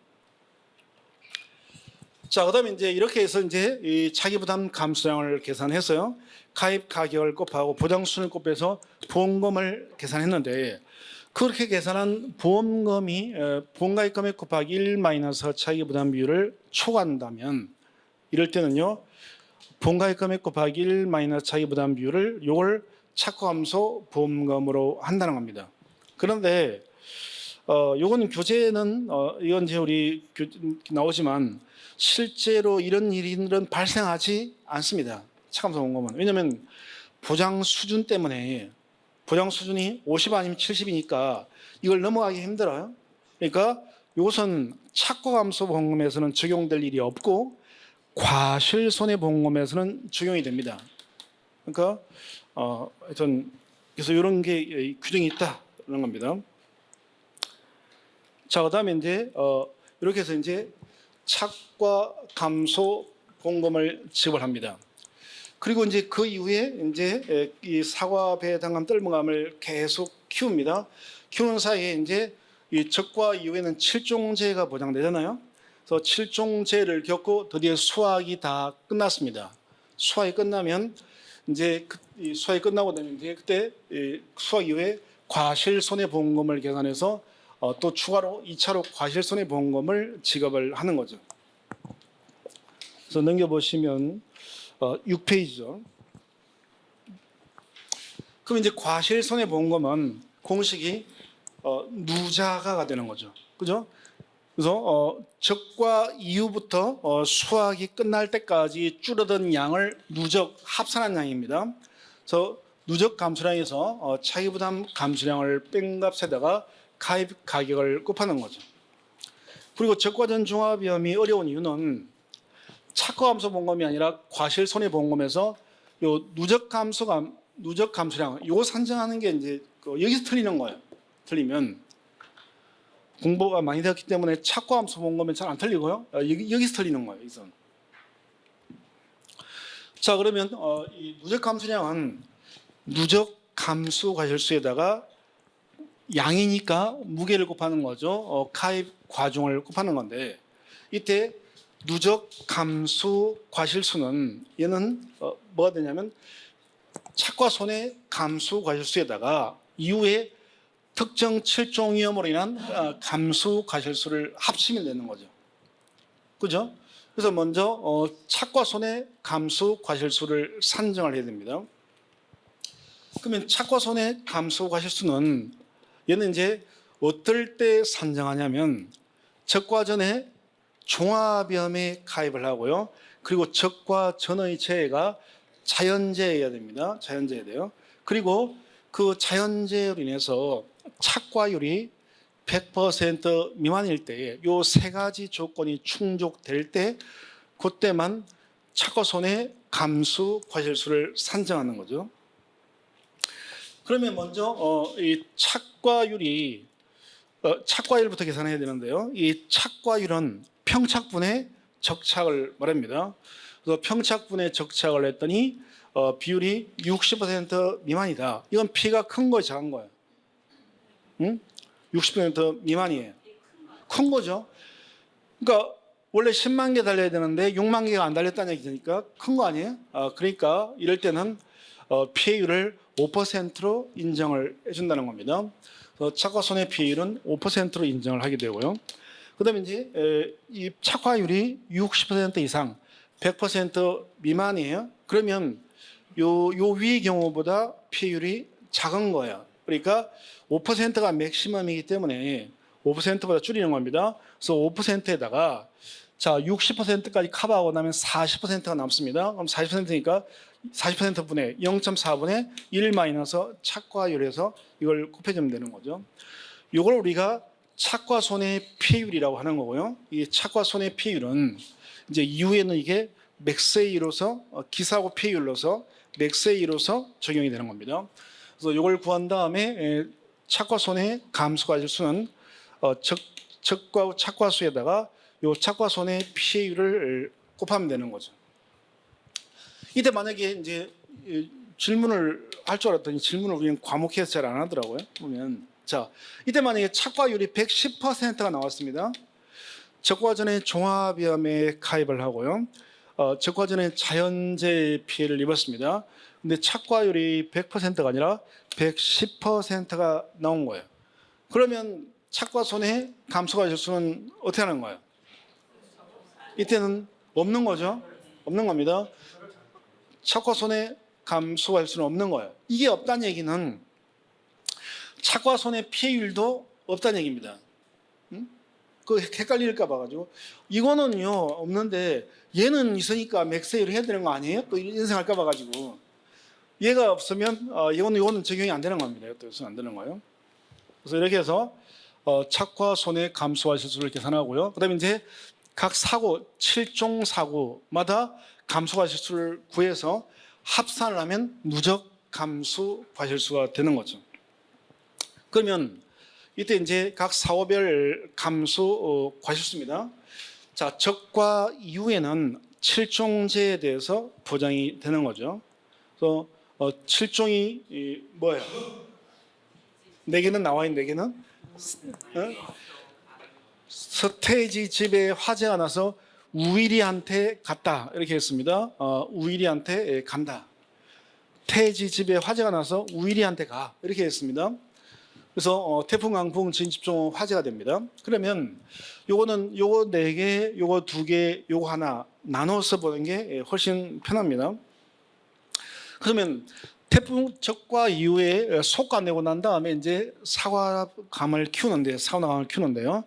자, 그다음에 이제 이렇게 해서 이제 이 차기 부담 감수량을 계산해서요. 가입 가격을 곱하고 보장 수준을 곱해서 보험금을 계산했는데 그렇게 계산한 보험금이 보험가입 금액 곱하기 1 마이너스 차기 부담 비율을 초과한다면 이럴 때는요. 보험가입 금액 곱하기 1 마이너스 차기 부담 비율을 요걸 착과감소 보험금으로 한다는 겁니다. 그런데 요건 교재는 이건 이제 우리 나오지만 실제로 이런 일은 발생하지 않습니다. 착감소 보험금은. 왜냐하면 보장 수준 때문에 보장 수준이 50 아니면 70이니까 이걸 넘어가기 힘들어요. 그러니까 이것은 착과감소 보험금에서는 적용될 일이 없고 과실손해보험금에서는 적용이 됩니다. 그러니까 하여튼 그래서 이런 게 규정이 있다는 겁니다. 자, 그다음에 이제 이렇게 해서 이제 착과 감소 보험금을 지급을 합니다. 그리고 이제 그 이후에 이제 이 사과, 배, 당감, 뜰문감을 계속 키웁니다. 키우는 사이에 이제 이 적과 이후에는 칠종제가 보장되잖아요. 그래서 칠종제를 겪고 드디어 수학이 다 끝났습니다. 수학이 끝나면 이제 이 수학이 끝나고 나면 이제 그때 수학 이후에 과실손해보험금을 계산해서 또 추가로 2차로 과실손해보험금을 지급을 하는 거죠. 그래서 넘겨보시면 6페이지죠. 그럼 이제 과실손해보험금은 공식이 누자가가 되는 거죠. 그죠? 그래서 적과 이후부터 수확이 끝날 때까지 줄어든 양을 누적 합산한 양입니다. 그래서 누적 감수량에서 차기부담 감수량을 뺀 값에다가 가입 가격을 곱하는 거죠. 그리고 적과전 종합위험이 어려운 이유는 착과감소 보험금이 아니라 과실손해보험금에서 요 누적 감수량 요거 산정하는 게 이제 여기서 틀리는 거예요. 틀리면 공부가 많이 되었기 때문에 착과감소 보험금은 잘 안 틀리고요. 여기서 틀리는 거예요. 여기서. 자, 그러면 이 누적 감수량은 누적 감수 과실수에다가 양이니까 무게를 곱하는 거죠. 가입 과중을 곱하는 건데 이때 누적 감수 과실수는 얘는 뭐가 되냐면 착과 손해 감수 과실수에다가 이후에 특정 7종 위험으로 인한 감수 과실수를 합치면 되는 거죠. 그죠? 그래서 먼저 착과 손해 감수 과실수를 산정을 해야 됩니다. 그러면 착과 손해 감수 과실수는 얘는 이제 어떨 때 산정하냐면 적과 전에 종합위험에 가입을 하고요. 그리고 적과 전의 재해가 자연재해여야 됩니다. 자연재해야 돼요. 그리고 그 자연재해로 인해서 착과율이 100% 미만일 때에 요 세 가지 조건이 충족될 때 그때만 착과 손해 감수 과실수를 산정하는 거죠. 그러면 먼저 이 착과율이 착과율부터 계산해야 되는데요. 이 착과율은 평착분의 적착을 말합니다. 그래서 평착분의 적착을 했더니 비율이 60% 미만이다. 이건 피가 큰 거예요, 작은 거예요? 응? 60% 미만이에요. 큰 거죠. 그러니까 원래 10만 개 달려야 되는데 6만 개가 안 달렸다는 얘기니까 큰 거 아니에요? 그러니까 이럴 때는 피해율을 5%로 인정을 해준다는 겁니다. 그래서 착과 손해 피해율은 5%로 인정을 하게 되고요. 그다음에 이제 이 착과율이 60% 이상, 100% 미만이에요. 그러면 요 위의 경우보다 피해율이 작은 거예요. 그러니까 5%가 맥시멈이기 때문에 5%보다 줄이는 겁니다. 그래서 5%에다가 자 60%까지 커버하고 나면 40%가 남습니다. 그럼 40%니까 40%분의 0.4분의 1 마이너스 착과율에서 이걸 곱해주면 되는 거죠. 이걸 우리가 착과 손해 피해율이라고 하는 거고요. 이 착과 손해 피해율은 이제 이후에는 이게 맥스A로서 기사고 피해율로서 맥스A로서 적용이 되는 겁니다. 그래서 이걸 구한 다음에 착과 손해 감수 과실수는 적과 착과수에다가 요 착과 손해 피해율을 곱하면 되는 거죠. 이때 만약에 이제 질문을 할 줄 알았더니 질문을 우리는 과목해서 잘 안 하더라고요. 보면 자 이때 만약에 착과율이 110%가 나왔습니다. 적과 전에 종합위험에 가입을 하고요. 적과 전에 자연재해 피해를 입었습니다. 근데 착과율이 100%가 아니라 110%가 나온 거예요. 그러면 착과 손해 감소가 실수는 어떻게 하는 거예요? 이때는 없는 거죠. 없는 겁니다. 착과 손해 감소할 수는 없는 거예요. 이게 없다는 얘기는 착과 손해 피해율도 없다는 얘기입니다. 그 헷갈릴까 봐가지고 이거는요 없는데 얘는 있으니까 맥세이를 해야 되는 거 아니에요? 또 이런 생각할까 봐가지고 얘가 없으면 이거는 적용이 안 되는 겁니다. 이것도 안 되는 거예요. 그래서 이렇게 해서 착과 손해 감소와 실수를 계산하고요. 그다음에 이제 각 사고 7종 사고마다 감소와 실수를 구해서 합산을 하면 누적 감소 과실수가 되는 거죠. 그러면 이때 이제 각 사고별 감소 과실수입니다. 자, 적과 이후에는 7종제에 대해서 보장이 되는 거죠. 그래서 7종이 뭐예요? 4개는 나와 있는 4개는 서태지 집에 화재가 나서 우일이한테 갔다 이렇게 했습니다. 우일이한테 간다. 태지 집에 화재가 나서 우일이한테 가 이렇게 했습니다. 그래서 태풍, 강풍, 진집종 화재가 됩니다. 그러면 요거는 요거 4개, 요거 2개, 요거 하나 나눠서 보는 게 훨씬 편합니다. 그러면 태풍 적과 이후에 속가 내고 난 다음에 이제 사과감을 키우는데요.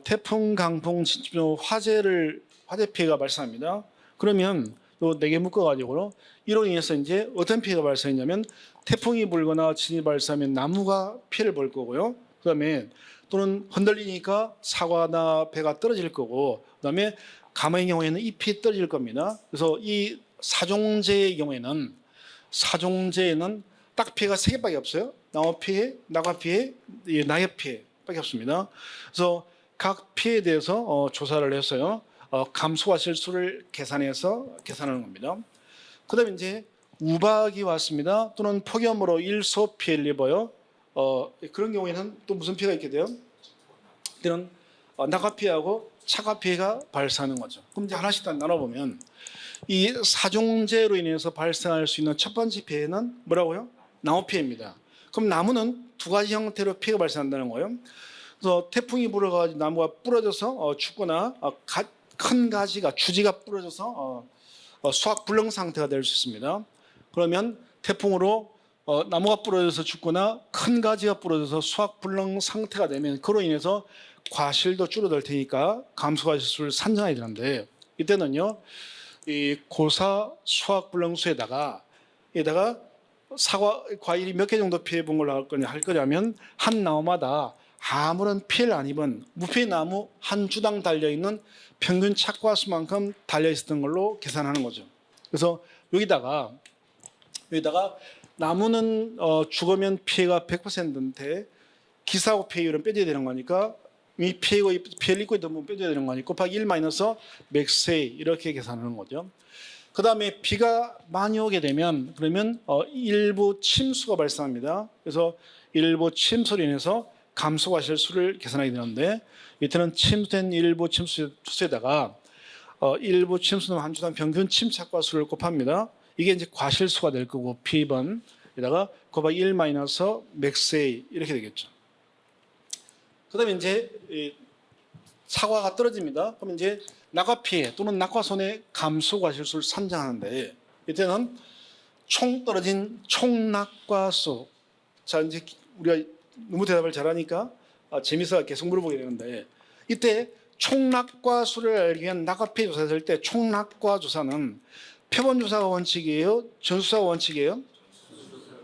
태풍, 강풍, 진집종 화재 피해가 발생합니다. 그러면 요 4개 묶어가지고 이로 인해서 이제 어떤 피해가 발생했냐면 태풍이 불거나 진이 발생하면 나무가 피해를 볼 거고요. 그다음에 또는 흔들리니까 사과나 배가 떨어질 거고, 그다음에 가마의 경우에는 잎이 떨어질 겁니다. 그래서 이 사종제의 경우에는 딱 피해가 3개밖에 없어요. 나무 피해, 나가 피해, 낙엽 피해밖에 없습니다. 그래서 각 피해에 대해서 조사를 해서요. 감소와 실수를 계산하는 겁니다. 그다음에 이제 우박이 왔습니다. 또는 폭염으로 일소 피해를 입어요. 그런 경우에는 또 무슨 피해가 있게 돼요? 이때는 낙하 피해하고 차가 피해가 발생하는 거죠. 그럼 이제 하나씩 다 나눠보면 이 사종제로 인해서 발생할 수 있는 첫 번째 피해는 뭐라고요? 나무 피해입니다. 그럼 나무는 2가지 형태로 피해가 발생한다는 거예요. 그래서 태풍이 불어가지고 나무가 부러져서 죽거나 큰 가지가 주지가 부러져서 수확 불능 상태가 될 수 있습니다. 그러면 태풍으로 나무가 부러져서 죽거나 큰 가지가 부러져서 수확 불능 상태가 되면 그로 인해서 과실도 줄어들 테니까 감소과실수를 산정해야 되는데 이때는요 이 고사 수확 불능수에다가 사과 과일이 몇 개 정도 피해 본 걸로 할 거냐면 한 나무마다 아무런 피해를 안 입은 무피해 나무 한 주당 달려있는 평균 착과수만큼 달려있었던 걸로 계산하는 거죠. 그래서 여기다가 나무는 죽으면 피해가 100%인데 기사고 피해율은 빼줘야 되는 거니까 이 피해를 입고 있던 부분 빼줘야 되는 거니까 곱하기 1 마이너스 맥세이 이렇게 계산하는 거죠. 그 다음에 비가 많이 오게 되면 그러면 일부 침수가 발생합니다. 그래서 일부 침수로 인해서 감소가 실수를 계산하게 되는데 이때는 침수된 일부 침수에다가 일부 침수는 한 주당 평균 침착과 수를 곱합니다. 이게 이제 과실수가 될 거고 P2번에다가 곱하기 1 마이너스 맥세이 이렇게 되겠죠. 그다음에 이제 사과가 떨어집니다. 그럼 이제 낙과 피해 또는 낙과 손해 감소 과실수를 산정하는데 이때는 총 떨어진 총낙과 수. 자 이제 우리가 너무 대답을 잘하니까 재미있어 계속 물어보게 되는데 이때 총낙과 수를 알기 위한 낙과 피해 조사했을 때 총낙과 조사는 표본 조사가 원칙이에요? 전수조사가 원칙이에요?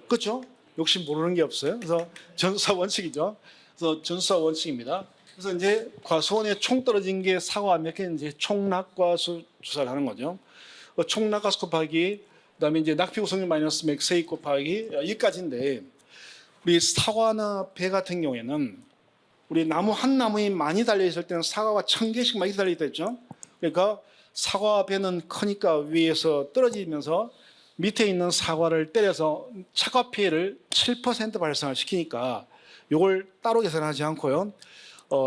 그렇죠? 역시 모르는 게 없어요. 그래서 전수조사 원칙이죠. 그래서 전수조사 원칙입니다. 그래서 이제 과수원에 총 떨어진 게 사과 몇 개 이제 총낙과수 조사를 하는 거죠. 총낙과수 곱하기 그다음에 이제 낙피구성률 마이너스 맥세이 곱하기 여기까지인데 우리 사과나 배 같은 경우에는 우리 나무 한 나무에 많이 달려 있을 때는 사과가 1000개씩 막 달려 있다 했죠. 그러니까 사과 배는 크니까 위에서 떨어지면서 밑에 있는 사과를 때려서 착과 피해를 7% 발생을 시키니까 이걸 따로 계산하지 않고요.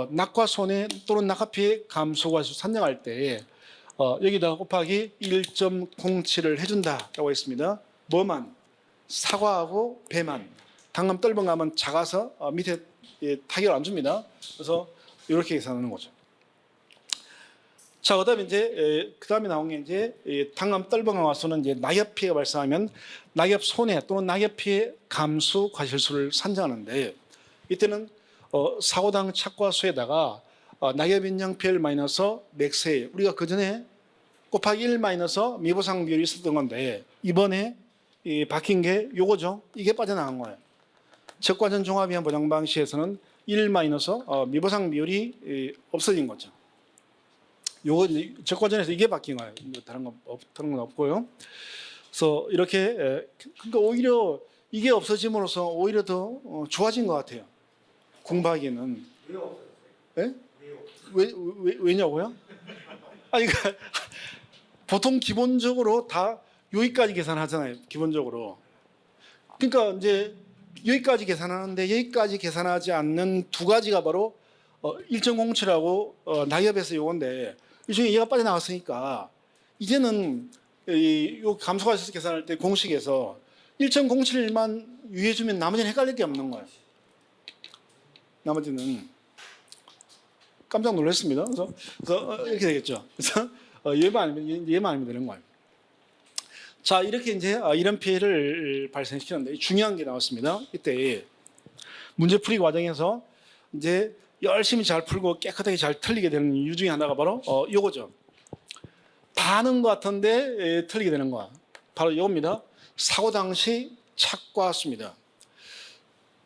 낙과 손해 또는 낙하 피해 감소과실수 산정할 때 여기다가 곱하기 1.07을 해준다라고 했습니다. 뭐만? 사과하고 배만. 당감 떫은 감은 작아서 밑에 타격을 안 줍니다. 그래서 이렇게 계산하는 거죠. 자, 그다음에 이제 그다음에 나온 게 이제 당감 떫은 감과 수는 이제 낙엽 피해가 발생하면 낙엽 손해 또는 낙엽 피해 감수 과실수를 산정하는데 이때는 사고당 착과수에다가 낙엽 인정 PL 마이너스 맥스에 우리가 그 전에 곱하기 1 마이너스 미보상 비율이 있었던 건데 이번에 바뀐 게 요거죠. 이게 빠져나간 거예요. 적과전 종합위험 보장 방식에서는 1 마이너스 미보상 비율이 없어진 거죠. 요거 적과전에서 이게 바뀐 거예요. 다른 건 없고요. 그래서 이렇게 그러니까 오히려 이게 없어짐으로써 오히려 더 좋아진 것 같아요. 공부하기에는. 왜 없어졌어요? 예? 왜 없어졌어요? 왜냐고요? 아니, 그러니까 보통 기본적으로 다 여기까지 계산하잖아요. 기본적으로. 그러니까 이제 여기까지 계산하는데 여기까지 계산하지 않는 두 가지가 바로 1.07하고 낙엽에서 요건데 이 중에 얘가 빠져나왔으니까 이제는 요 감소과실수 계산할 때 공식에서 1.07만 유의해주면 나머지는 헷갈릴 게 없는 거예요. 나머지는 깜짝 놀랐습니다. 그래서 이렇게 되겠죠. 그래서 얘만 아니면 되는 거예요. 자, 이렇게 이제 이런 피해를 발생시키는데 중요한 게 나왔습니다. 이때 문제풀이 과정에서 이제 열심히 잘 풀고 깨끗하게 잘 틀리게 되는 이유 중에 하나가 바로 요거죠. 다 아는 것 같은데 틀리게 되는 거야. 바로 이겁니다. 사고 당시 착과수입니다.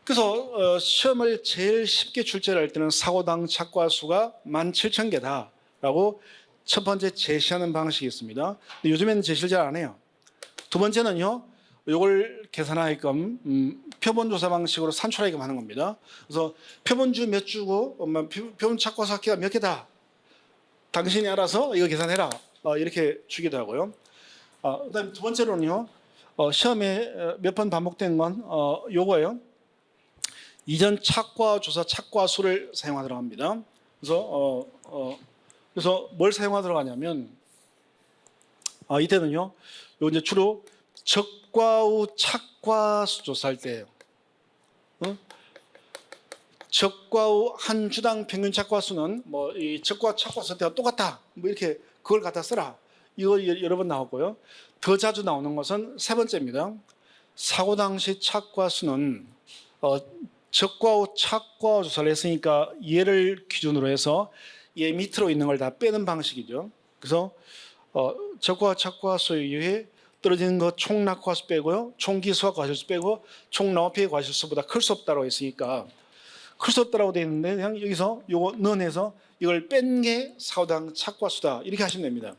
그래서 시험을 제일 쉽게 출제를 할 때는 사고당 착과수가 17,000개다라고 첫 번째 제시하는 방식이 있습니다. 근데 요즘에는 제시를 잘 안 해요. 두 번째는요, 이걸 계산하게끔 표본조사 방식으로 산출하게끔 하는 겁니다. 그래서 표본주 몇 주고 표본 착과수 합계가 몇 개다. 당신이 알아서 이거 계산해라. 이렇게 주기도 하고요. 그다음에 두 번째로는요, 시험에 몇 번 반복된 건 요거예요. 이전 착과 조사 착과 수를 사용하도록 합니다. 그래서 뭘 사용하도록 하냐면 이때는요. 요 이제 주로 적과 후 착과 수 조사할 때예요. 적과 후 한 주당 평균 착과 수는 뭐 이 적과 착과 수 때가 똑같다. 뭐 이렇게 그걸 갖다 써라. 이거 여러 번 나왔고요. 더 자주 나오는 것은 세 번째입니다. 사고 당시 착과 수는 적과 후 착과 조사를 했으니까 얘를 기준으로 해서 얘 밑으로 있는 걸 다 빼는 방식이죠. 그래서 적과 착과 수에 의해 떨어지는 것 총 낙과수 빼고요. 총 기수와 과실수 빼고 총 나업피해 과실수보다 클 수 없다고 했으니까 클 수 없다고 되어 있는데 그냥 여기서 요거 넣어내서 이걸 뺀 게 사고당 착과수다. 이렇게 하시면 됩니다.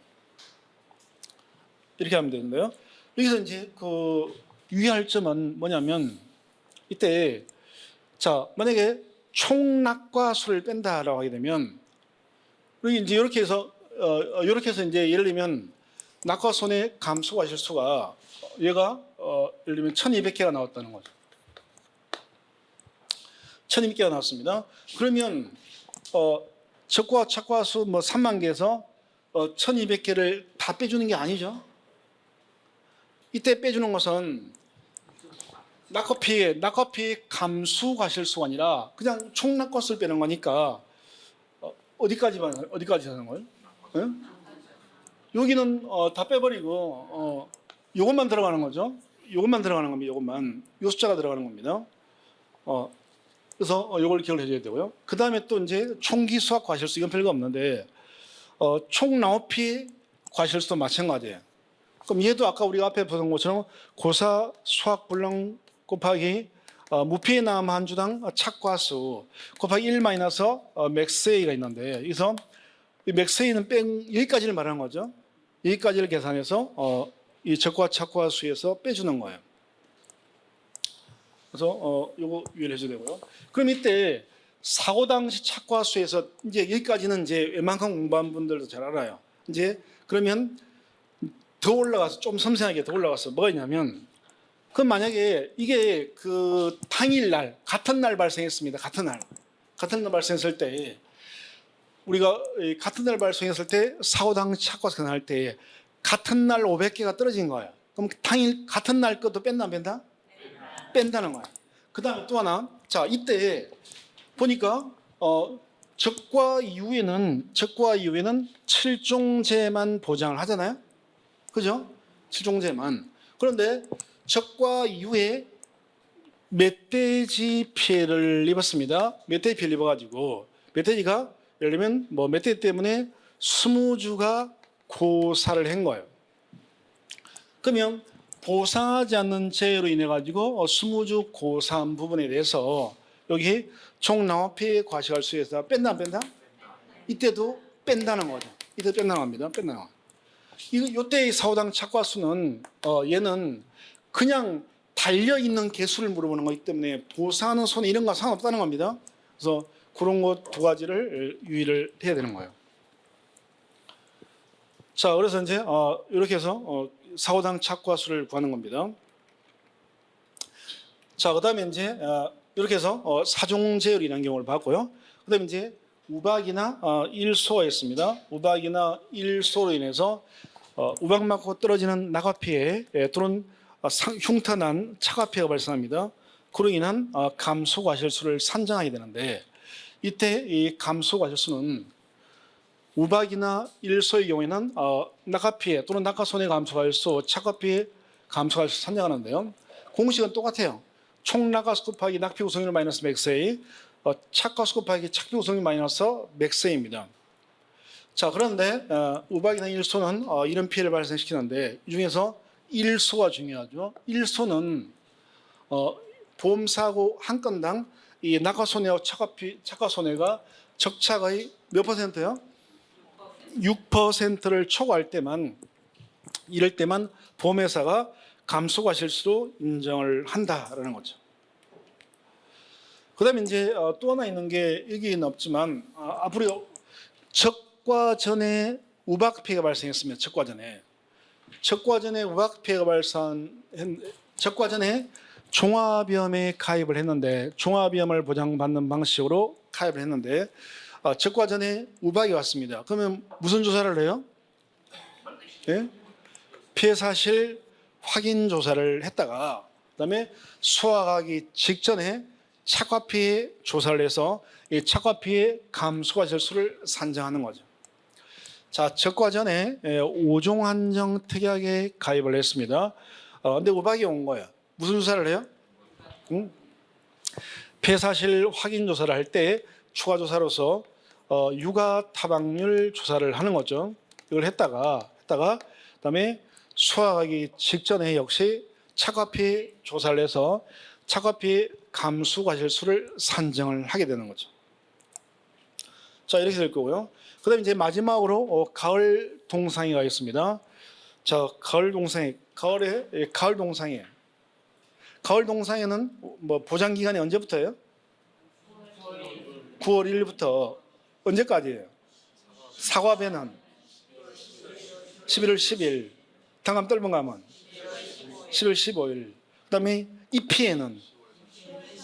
이렇게 하면 되는데요. 여기서 이제 그 유의할 점은 뭐냐면 이때 자, 만약에 총낙과수를 뺀다라고 하게 되면 이제 이렇게 해서 이제 예를 들면 낙과 손해 감수 과실수가 얘가 예를 들면 1,200개가 나왔다는 거죠. 1,200개가 나왔습니다. 그러면 적과 착과수 뭐 3만 개에서 1,200개를 다 빼주는 게 아니죠. 이때 빼주는 것은 낙과피해 감수 과실수가 아니라 그냥 총 낙과수를 빼는 거니까 어디까지 하는 거예요? 네? 여기는 다 빼버리고 요것만 들어가는 거죠. 요것만 들어가는 겁니다. 요것만 요 숫자가 들어가는 겁니다. 그래서 요걸 기억을 해줘야 되고요. 그 다음에 또 이제 총기수학 과실수 이건 별거 없는데 총 나오피 과실수도 마찬가지예요. 그럼 얘도 아까 우리가 앞에 보던 것처럼 고사 수학 불량 곱하기 무피해 남 한 주당 착과수 곱하기 1 마이너스 맥스A가 있는데 여기서 이 맥스A는 여기까지를 말하는 거죠. 여기까지를 계산해서 이 적과 착과수에서 빼주는 거예요. 그래서 요거 유의를 해줘야 되고요. 그럼 이때 사고 당시 착과수에서 이제 여기까지는 이제 웬만큼 공부한 분들도 잘 알아요. 이제 그러면 더 올라가서 좀 섬세하게 더 올라가서 뭐가 있냐면 그럼 만약에 이게 그 당일날 같은 날 발생했습니다. 같은 날. 같은 날 발생했을 때 우리가 같은 날 발생했을 때 사고당 착과수가 날 때 같은 날 500개가 떨어진 거야. 그럼 당일 같은 날 것도 뺀다 안 뺀다? 뺀다는 거야. 그다음에 또 하나. 자, 이때 보니까 적과 이후에는 7종제만 보장을 하잖아요. 그죠? 7종제만. 그런데 적과 이후에 멧돼지 피해를 입었습니다. 멧돼지 피해를 입어가지고 멧돼지가 예를 들면 뭐 멧돼지 때문에 20주가 고사를 한 거예요. 그러면 보상하지 않는 재해로 인해 가지고 20주 고사한 부분에 대해서 여기 총나화피해 과실할수에서 뺀다 안 뺀다? 이때도 뺀다는 거죠. 이때 뺀다는 겁니다. 뺀다는 거. 이때의 사고당 착과수는 얘는 그냥 달려 있는 개수를 물어보는 거기 때문에 보상하는 손해 이런 거 상관없다는 겁니다. 그래서 그런 것 두 가지를 유의를 해야 되는 거예요. 자, 그래서 이제 이렇게 해서 사고당 착과수를 구하는 겁니다. 자, 그다음에 이제 이렇게 해서 사종제열이라는 경우를 봤고요. 그다음에 이제 우박이나 일소가 있습니다. 우박이나 일소로 인해서 우박 맞고 떨어지는 낙하 피해 또는 흉터난 차가 피해가 발생합니다. 그로 인한 감소 과실수를 산정하게 되는데 이때 이 감소 과실수는 우박이나 일소의 경우에는 낙하 피해 또는 낙하 손해 감소 과실수, 차가 피해 감소 과실수 산정하는데요. 공식은 똑같아요. 총 낙하수 곱하기 낙피 구성률 마이너스 맥세이, 착가수 곱하기 착피 구성률 마이너스 맥세이입니다. 자, 그런데 우박이나 일소는 이런 피해를 발생시키는데 이 중에서 일소가 중요하죠. 일소는 보험사고 한 건당 이 낙하손해와 착가손해가 적착의 몇 퍼센트요? 6%를 초과할 때만 이럴 때만 보험회사가 감소과실수로 인정을 한다라는 거죠. 그다음에 이제 또 하나 있는 게 여기는 없지만 앞으로 적과 전에 우박 피해가 발생했으면 적과 전에 우박 피해가 적과 전에 종합위험에 가입을 했는데 종합위험을 보장받는 방식으로 가입을 했는데 적과 전에 우박이 왔습니다. 그러면 무슨 조사를 해요? 네? 피해 사실 확인 조사를 했다가 그다음에 수확하기 직전에 착과 피해 조사를 해서 이 착과 피해 감소 과실수를 산정하는 거죠. 자, 적과 전에 5종 한정 특약에 가입을 했습니다. 근데 우박이 온 거예요. 무슨 조사를 해요? 피해 사실 확인 조사를 할 때 추가 조사로서 육아 타박률 조사를 하는 거죠. 이걸 했다가 그다음에 수확하기 직전에 역시 착과 피해 조사를 해서 착과 피해 감소 과실수를 산정을 하게 되는 거죠. 자, 이렇게 될 거고요. 그다음에 이제 마지막으로 가을 동상이가 있습니다. 자, 가을 동상이 가을 동상이에요. 가을 동상에는 뭐 보장 기간이 언제부터예요? 9월 1일부터 언제까지예요? 사과배는 11월 10일, 당감 떫은 감은 11월 15일, 그다음에 이 피해는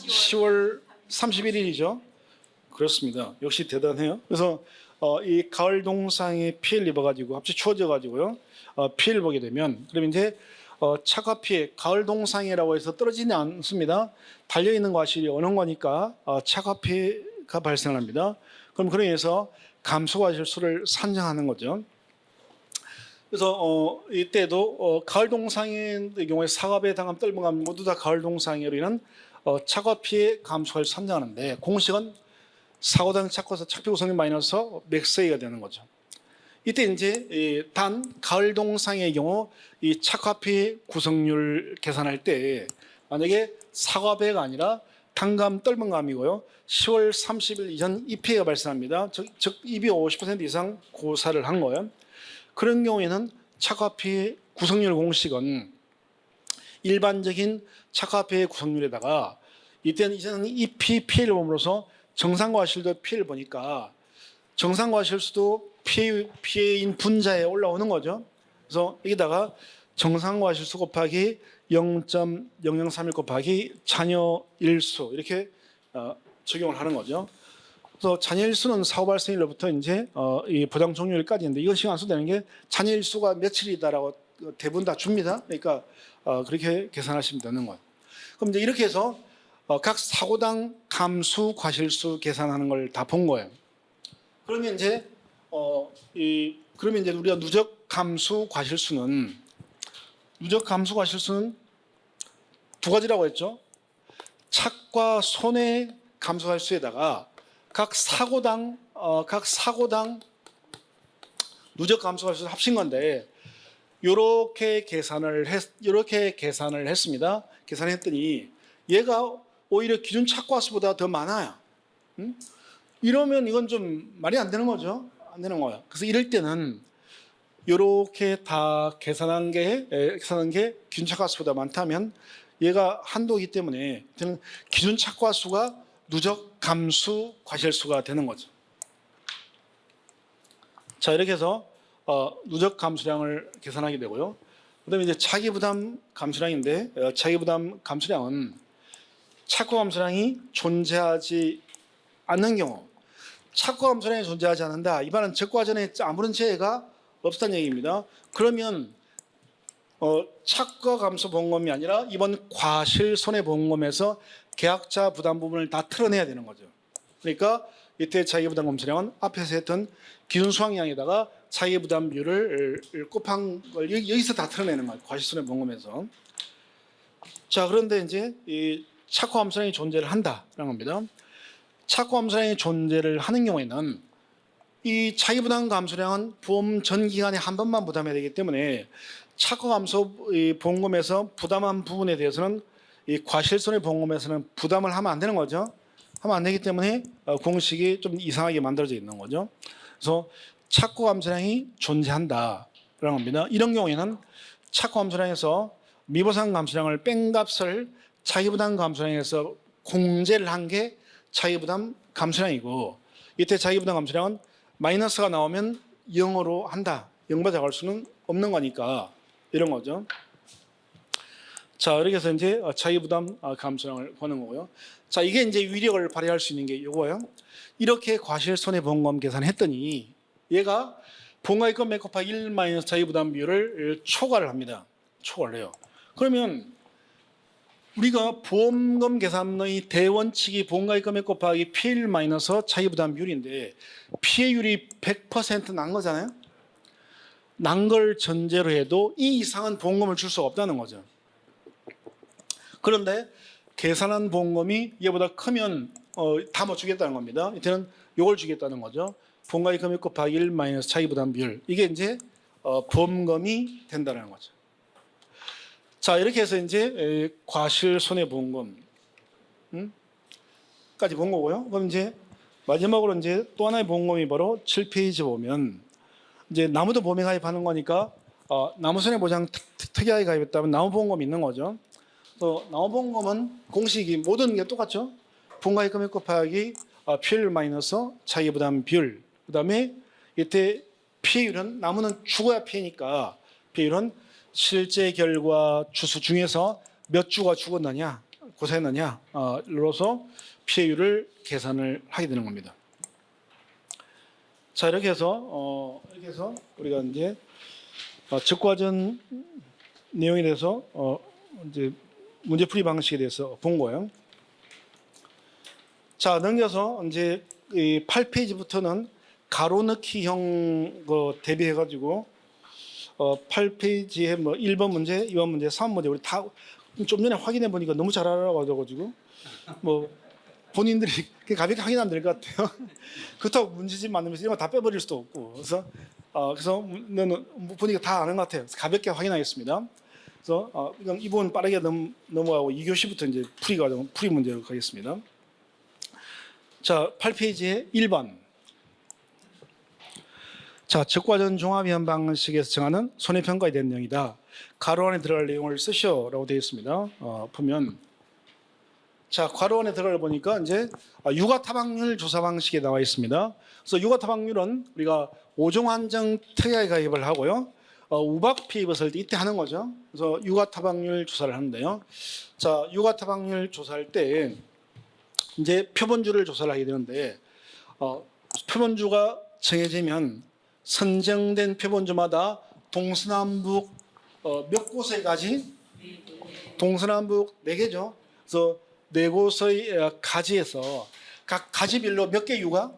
10월 31일이죠. 그렇습니다. 역시 대단해요. 그래서 이 가을 동상에 피해를 입어가지고 갑자기 추워져가지고요. 피해를 보게 되면 그러면 이제 차가 피해 가을 동상이라고 해서 떨어지지 않습니다. 달려 있는 과실이 어느 거니까 차가 피해가 발생합니다. 그럼 그로 인해서 감소 과실수를 산정하는 거죠. 그래서 이때도 가을 동상의 경우에 사과배, 당감, 떫은 감 모두 다 가을 동상으로 인한 차과 피해 감소를 산정하는데 공식은 사고당 착과서 착피 구성률 마이너스 맥세이가 되는 거죠. 이때 이제 단 가을 동상의 경우 이 착과 피해 구성률 계산할 때 만약에 사과배가 아니라 당감, 떫은 감이고요. 10월 30일 이전 이 피해가 발생합니다. 즉 입이 50% 이상 고사를 한 거예요. 그런 경우에는 착과 피해 구성률 공식은 일반적인 착과 피해 구성률에다가 이때는 이 피해를 보므로써 정상과실도 피해를 보니까 정상과실수도 피해인 분자에 올라오는 거죠. 그래서 여기다가 정상과실수 곱하기 0.0031 곱하기 잔여 일수 이렇게 적용을 하는 거죠. 그래서 잔여일수는 사후 발생일로부터 이제 이 보장 종료일까지인데 이건 신경 안 써도 되는 게 잔여일수가 며칠이다라고 대부분 다 줍니다. 그러니까 그렇게 계산하시면 되는 거예요. 그럼 이제 이렇게 해서 각 사고당 감수 과실수 계산하는 걸 다 본 거예요. 그러면 이제 그러면 이제 우리가 누적 감수 과실수는 두 가지라고 했죠. 착과 손해 감수 과실수에다가 각 사고당 누적 감수 과실수 합친 건데 이렇게 계산을 했습니다. 계산했더니 얘가 오히려 기준 착과수보다 더 많아요. 이러면 이건 좀 말이 안 되는 거죠. 안 되는 거예요. 그래서 이럴 때는 이렇게 다 계산한 게 기준 착과수보다 많다면 얘가 한도이기 때문에 저는 기준 착과수가 누적 감수 과실수가 되는 거죠. 자, 이렇게 해서 누적 감수량을 계산하게 되고요. 그다음에 이제 차기 부담 감수량인데 차기 부담 감수량은 착과 감수량이 존재하지 않는 경우, 착과 감수량이 존재하지 않는다. 이 말은 적과전에 아무런 재해가 없다는 얘기입니다. 그러면 착과 감수 보험금이 아니라 이번 과실 손해보험금에서 계약자 부담 부분을 다 틀어내야 되는 거죠. 그러니까 이때 차기 부담 감수량은 앞에서 했던 기준 수확량에다가 차기 부담 비율을 곱한 걸 여기서 다 틀어내는 거예요. 과실 손해보험금에서. 자, 그런데 이제 이 착과 감수량이 존재를 한다라는 겁니다. 착과 감수량이 존재를 하는 경우에는 이 차기 부담 감수량은 보험 전 기간에 한 번만 부담해야 되기 때문에 착과 감수 보험금에서 부담한 부분에 대해서는 이 과실손해 보험금에서는 부담을 하면 안 되는 거죠. 하면 안 되기 때문에 공식이 좀 이상하게 만들어져 있는 거죠. 그래서 착과 감수량이 존재한다라는 겁니다. 이런 경우에는 착과 감수량에서 미보상 감수량을 뺀 값을 차기부담 감수량에서 공제를 한 게 차기부담 감수량이고, 이때 차기부담 감수량은 마이너스가 나오면 0으로 한다. 0보다 갈 수는 없는 거니까 이런 거죠. 자, 이렇게 해서 이제 차기부담 감수량을 보는 거고요. 자, 이게 이제 위력을 발휘할 수 있는 게 이거예요. 이렇게 과실손해보험금 계산했더니 얘가 본가액금 몇 곱하기 1 마이너스 차기부담 비율을 초과를 합니다. 초과를 해요. 그러면 우리가 보험금 계산의 대원칙이 본가액금 곱하기 피해율 마이너스 차기부담 비율인데 피해율이 100% 난 거잖아요. 난 걸 전제로 해도 이 이상은 보험금을 줄 수가 없다는 거죠. 그런데 계산한 보험금이 얘보다 크면 다 못 주겠다는 겁니다. 이때는 이걸 주겠다는 거죠. 본가액금 곱하기 1 마이너스 차기부담 비율. 이게 이제 보험금이 된다는 거죠. 자, 이렇게 해서 이제 과실 손해보험금 까지 본 거고요. 그럼 이제 마지막으로 이제 또 하나의 보험금이 바로 7페이지 보면 이제 나무도 보험에 가입하는 거니까 나무손해보장 특약에 가입했다면 나무보험금이 있는 거죠. 또 나무보험금은 공식이 모든 게 똑같죠. 본가액금 곱하기 피해율 마이너스 차기부담 비율. 그다음에 이때 피해율은 나무는 죽어야 피해니까 피해율은 실제 결과 주수 중에서 몇 주가 죽었느냐, 고생했느냐로서 피해율을 계산을 하게 되는 겁니다. 자, 이렇게 해서 우리가 이제 적과전 내용에 대해서 이제 문제풀이 방식에 대해서 본 거예요. 자, 넘겨서 이제 이 8페이지부터는 가로넣기형 대비해가지고 8페이지에 뭐 1번 문제, 2번 문제, 3번 문제 우리 다 좀 전에 확인해 보니까 너무 잘 알아가지고 뭐 본인들이 가볍게 확인하면 될 것 같아요. 그렇다고 문제집 만들면서 이런 거 다 빼버릴 수도 없고 그래서 보니까 다 아는 것 같아요. 그래서 가볍게 확인하겠습니다. 그래서 그럼 이 부분 빠르게 넘어가고 2교시부터 이제 풀이 문제로 가겠습니다. 자, 8페이지에 1번. 자, 적과전 종합위험 방식에서 정하는 손해평가에 대한 내용이다. 가로 안에 들어갈 내용을 쓰시오라고 되어 있습니다. 보면 자, 괄호 안에 들어가 보니까 이제 유가타박률 조사 방식에 나와 있습니다. 그래서 유가타박률은 우리가 5종 한정 특약에 가입을 하고요. 우박 피해 입었을 때 이때 하는 거죠. 그래서 유가타박률 조사를 하는데요. 자, 유가타박률 조사할 때 이제 표본주를 조사를 하게 되는데 표본주가 정해지면 선정된 표본주마다 동서남북 몇 곳에까지? 동서남북 4개죠. 그래서 4곳의 가지에서 각 가지별로 몇 개 유가?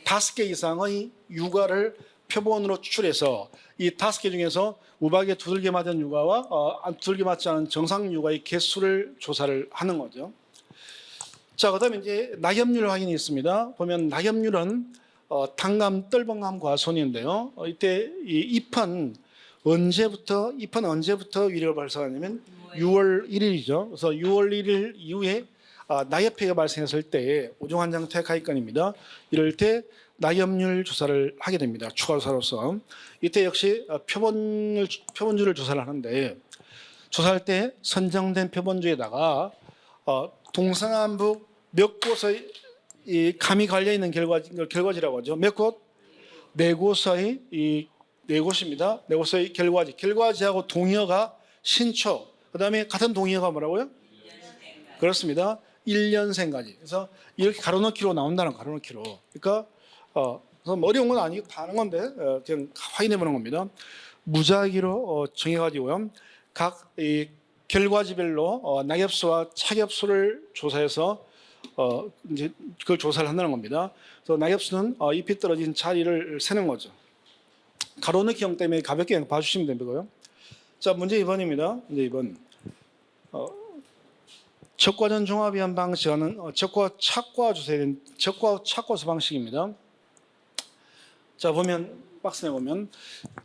5개 이상의 유가를 표본으로 추출해서 이 5개 중에서 우박에 두들겨 맞은 유가와 두들겨 맞지 않은 정상 유가의 개수를 조사를 하는 거죠. 자, 그다음에 이제 낙엽률 확인이 있습니다. 보면 낙엽률은 단감, 떫은감, 과손인데요. 이때 이 잎은 언제부터 위력을 발생하냐면 6월 1일이죠. 그래서 6월 1일 이후에 낙엽해가 발생했을 때 오종환장 퇴카이건입니다. 이럴 때 낙엽률 조사를 하게 됩니다. 추가 조사로서 이때 역시 표본주를 조사를 하는데 조사할 때 선정된 표본주에다가 동서남북 몇 곳의 이 감이 갈려 있는 결과지라고 하죠. 몇 곳? 4곳의 이 4곳입니다. 4곳의 결과지하고 동의어가 신초. 그다음에 같은 동의어가 뭐라고요? 그렇습니다. 1년생까지. 그래서 이렇게 가로넣기로 나온다는 가로넣기로. 그러니까 그래서 뭐 어려운 건 아니고 다 하는 건데 그냥 확인해 보는 겁니다. 무작위로 정해가지고요. 각 이 결과지별로 낙엽수와 착엽수를 조사해서 이제 그걸 조사를 한다는 겁니다. 그래서 낙엽수는 잎이 떨어진 자리를 세는 거죠. 가로넣기형 때문에 가볍게 봐주시면 되고요. 자, 문제 2번입니다. 문제 2번. 적과전 종합이한 방식은 적과 착과 조사된 적과 착과수 방식입니다. 자, 보면 박스에 보면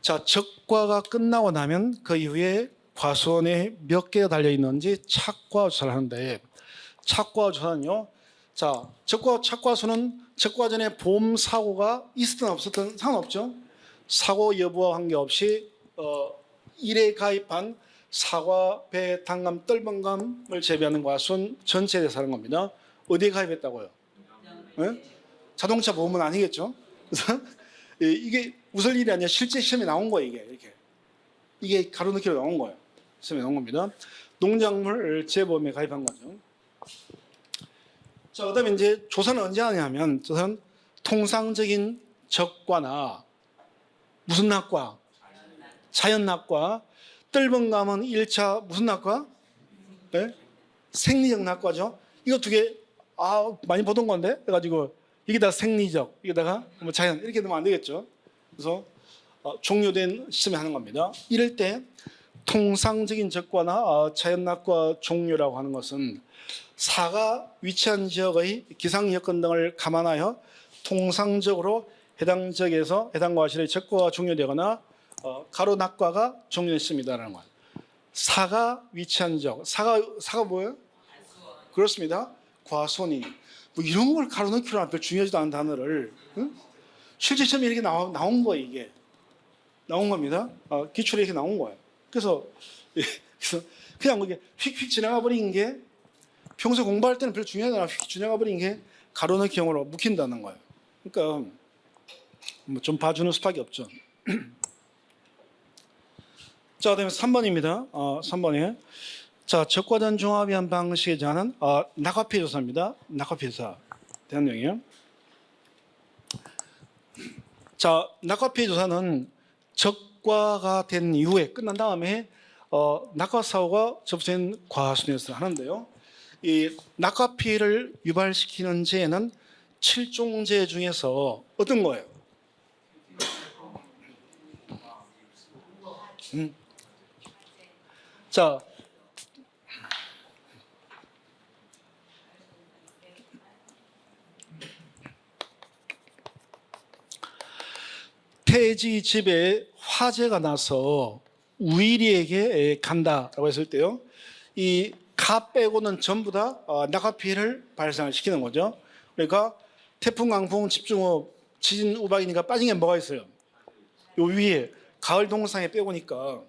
자, 적과가 끝나고 나면 그 이후에 과수원에 몇 개가 달려 있는지 착과 조사를 하는데 착과 조사는요. 자, 적과 착과수는 적과전에 보험 사고가 있었든 없었든 상관없죠. 사고 여부와 관계없이 일에 가입한 사과, 배, 단감, 떫은감을 재배하는 과수는 전체에 대해서 하는 겁니다. 어디에 가입했다고요? 네? 자동차 보험은 아니겠죠? 그래서 이게 웃을 일이 아니라 실제 시험에 나온 거예요. 이게 가로넣기로 나온 거예요. 시험에 나온 겁니다. 농작물 재보험에 가입한 거죠. 자, 그다음에 이제 조사는 언제 하냐면 조사는 통상적인 적과나 무슨 낙과? 자연낙과. 떫은감은 1차 무슨 낙과? 네? 생리적 낙과죠. 이거 두 개 많이 보던 건데 그래가지고 여기다 생리적, 여기다가 뭐 자연 이렇게 넣으면 안 되겠죠. 그래서 종료된 시점에 하는 겁니다. 이럴 때 통상적인 적과나 자연낙과 종료라고 하는 것은 사가 위치한 지역의 기상 여건 등을 감안하여 통상적으로 해당 지역에서 해당 과실의 적과가 종료되거나 가로낙과가 종료했습니다라는 것. 사가 위치한 지역, 사가 뭐예요? 그렇습니다. 과손이 뭐 이런 걸 가로넣기로 하면 별 중요하지도 않은 단어를 실제 시험에 이렇게 나온 거예요. 이게 나온 겁니다. 기출에 이렇게 나온 거예요. 그래서 그냥 뭐 이게 휙휙 지나가 버린 게 평소 공부할 때는 별로 중요하지 않아. 휙 지나가 버린 게 가로넣기형으로 묵힌다는 거예요. 그러니까 뭐 좀 봐주는 수밖에 없죠. 자, 그다음에 3번입니다. 3번에 자, 적과전 종합이한 방식에 대한 낙화피해 조사입니다. 낙화피해 조사 대한 내용이에요. 자, 낙화피해 조사는 적과가 된 이후에 끝난 다음에 낙화 사고가 접수된 과수에서 하는데요. 이 낙화 피해를 유발시키는 재해는 7종재 중에서 어떤 거예요? 자, 태지 집에 화재가 나서 우일이에게 간다라고 했을 때요. 이 가 빼고는 전부 다 낙하 피해를 발생을 시키는 거죠. 그러니까 태풍, 강풍, 집중호우, 지진, 우박이니까 빠진 게 뭐가 있어요? 요 위에 가을 동상에 빼고니까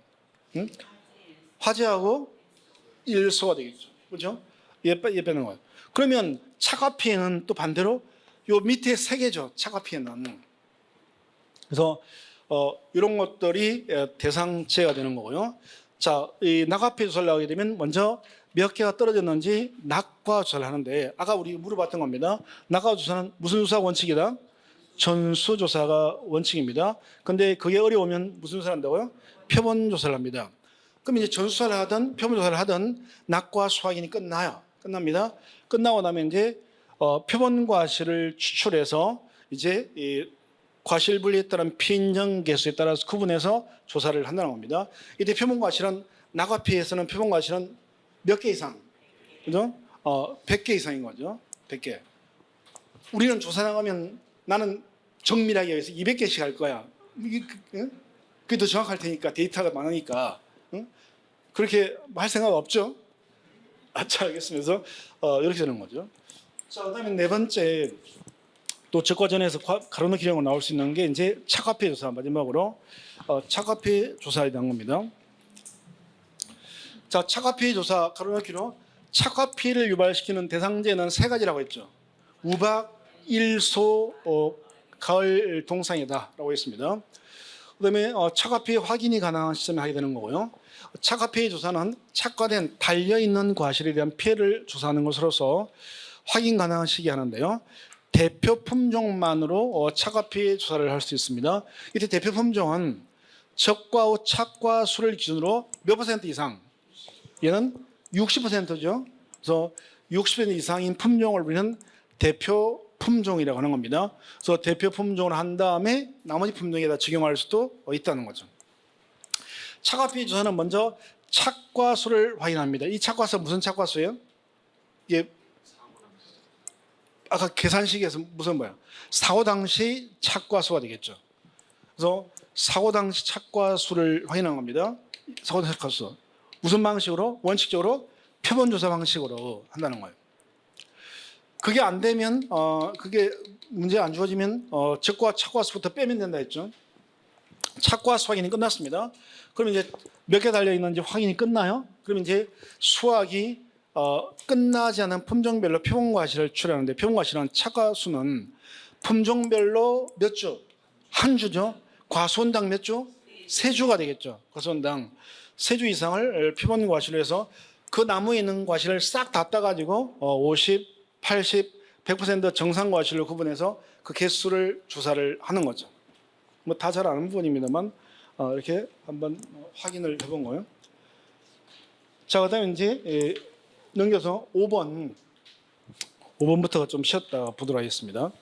화재하고 일소가 되겠죠. 그렇죠? 얘 빼는 거예요. 그러면 차가 피해는 또 반대로 요 밑에 세 개죠. 차가 피해는. 그래서 이런 것들이 대상체가 되는 거고요. 자, 이 낙하 피해 조사를 하게 되면 먼저 몇 개가 떨어졌는지 낙과 조사를 하는데 아까 우리 물어봤던 겁니다. 낙과 조사는 무슨 조사 원칙이다? 전수조사가 원칙입니다. 근데 그게 어려우면 무슨 조사를 한다고요? 표본조사를 합니다. 그럼 이제 전수조사를 하든 표본조사를 하든 낙과 수확인이 끝납니다. 끝나고 나면 이제 표본과실을 추출해서 이제 이 과실 분리에 따른 피인정 개수에 따라서 구분해서 조사를 한다는 겁니다. 이때 표본과실은 낙과피에서는 표본과실은 몇 개 이상, 그죠? 100개 이상인 거죠. 100개. 우리는 조사 나가면 나는 정밀하게 해서 200개씩 할 거야. 그게 더 정확할 테니까 데이터가 많으니까. 응? 그렇게 할 생각 없죠? 자, 알겠습니다. 이렇게 되는 거죠. 자, 그다음에 네 번째 또 적과전에서 가로넣기 기령으로 나올 수 있는 게 이제 착화피 조사 마지막으로 착화피 조사에 대한 겁니다. 자, 착화피 조사 가로넣기로 착화피를 유발시키는 대상제는 세 가지라고 했죠. 우박, 일소, 가을 동상이다라고 했습니다. 그다음에 착화피 확인이 가능한 시점에 하게 되는 거고요. 착화피 조사는 착화된 달려있는 과실에 대한 피해를 조사하는 것으로서 확인 가능한 시기에 하는데요. 대표 품종만으로 착화피 조사를 할 수 있습니다. 이때 대표 품종은 적과 후 착과 수를 기준으로 몇 퍼센트 이상? 얘는 60%죠. 그래서 60% 이상인 품종을 우리는 대표 품종이라고 하는 겁니다. 그래서 대표 품종을 한 다음에 나머지 품종에다 적용할 수도 있다는 거죠. 착화피 조사는 먼저 착과수를 확인합니다. 이 착과수 무슨 착과수예요? 이게 아까 계산식에서 무슨 뭐야? 사고 당시 착과수가 되겠죠. 그래서 사고 당시 착과수를 확인한 겁니다. 사고 당시 착과수. 무슨 방식으로? 원칙적으로 표본조사 방식으로 한다는 거예요. 그게 안 되면 그게 문제 안 주어지면 적과 착과수부터 빼면 된다 했죠. 착과수 확인이 끝났습니다. 그럼 이제 몇 개 달려 있는지 확인이 끝나요? 그럼 이제 수확이 끝나지 않은 품종별로 표본과실을 추출하는데 표본과실은 착과수는 품종별로 몇 주? 한 주죠. 과수원당 몇 주? 세 주가 되겠죠. 과수원당 세 주 이상을 표본과실로 해서 그 나무에 있는 과실을 싹 다 따가지고 50, 80, 100% 정상 과실로 구분해서 그 개수를 조사를 하는 거죠. 뭐 다 잘 아는 부분입니다만 이렇게 한번 확인을 해본 거예요. 자, 그다음에 이제 넘겨서 5번부터 좀 쉬었다 보도록 하겠습니다.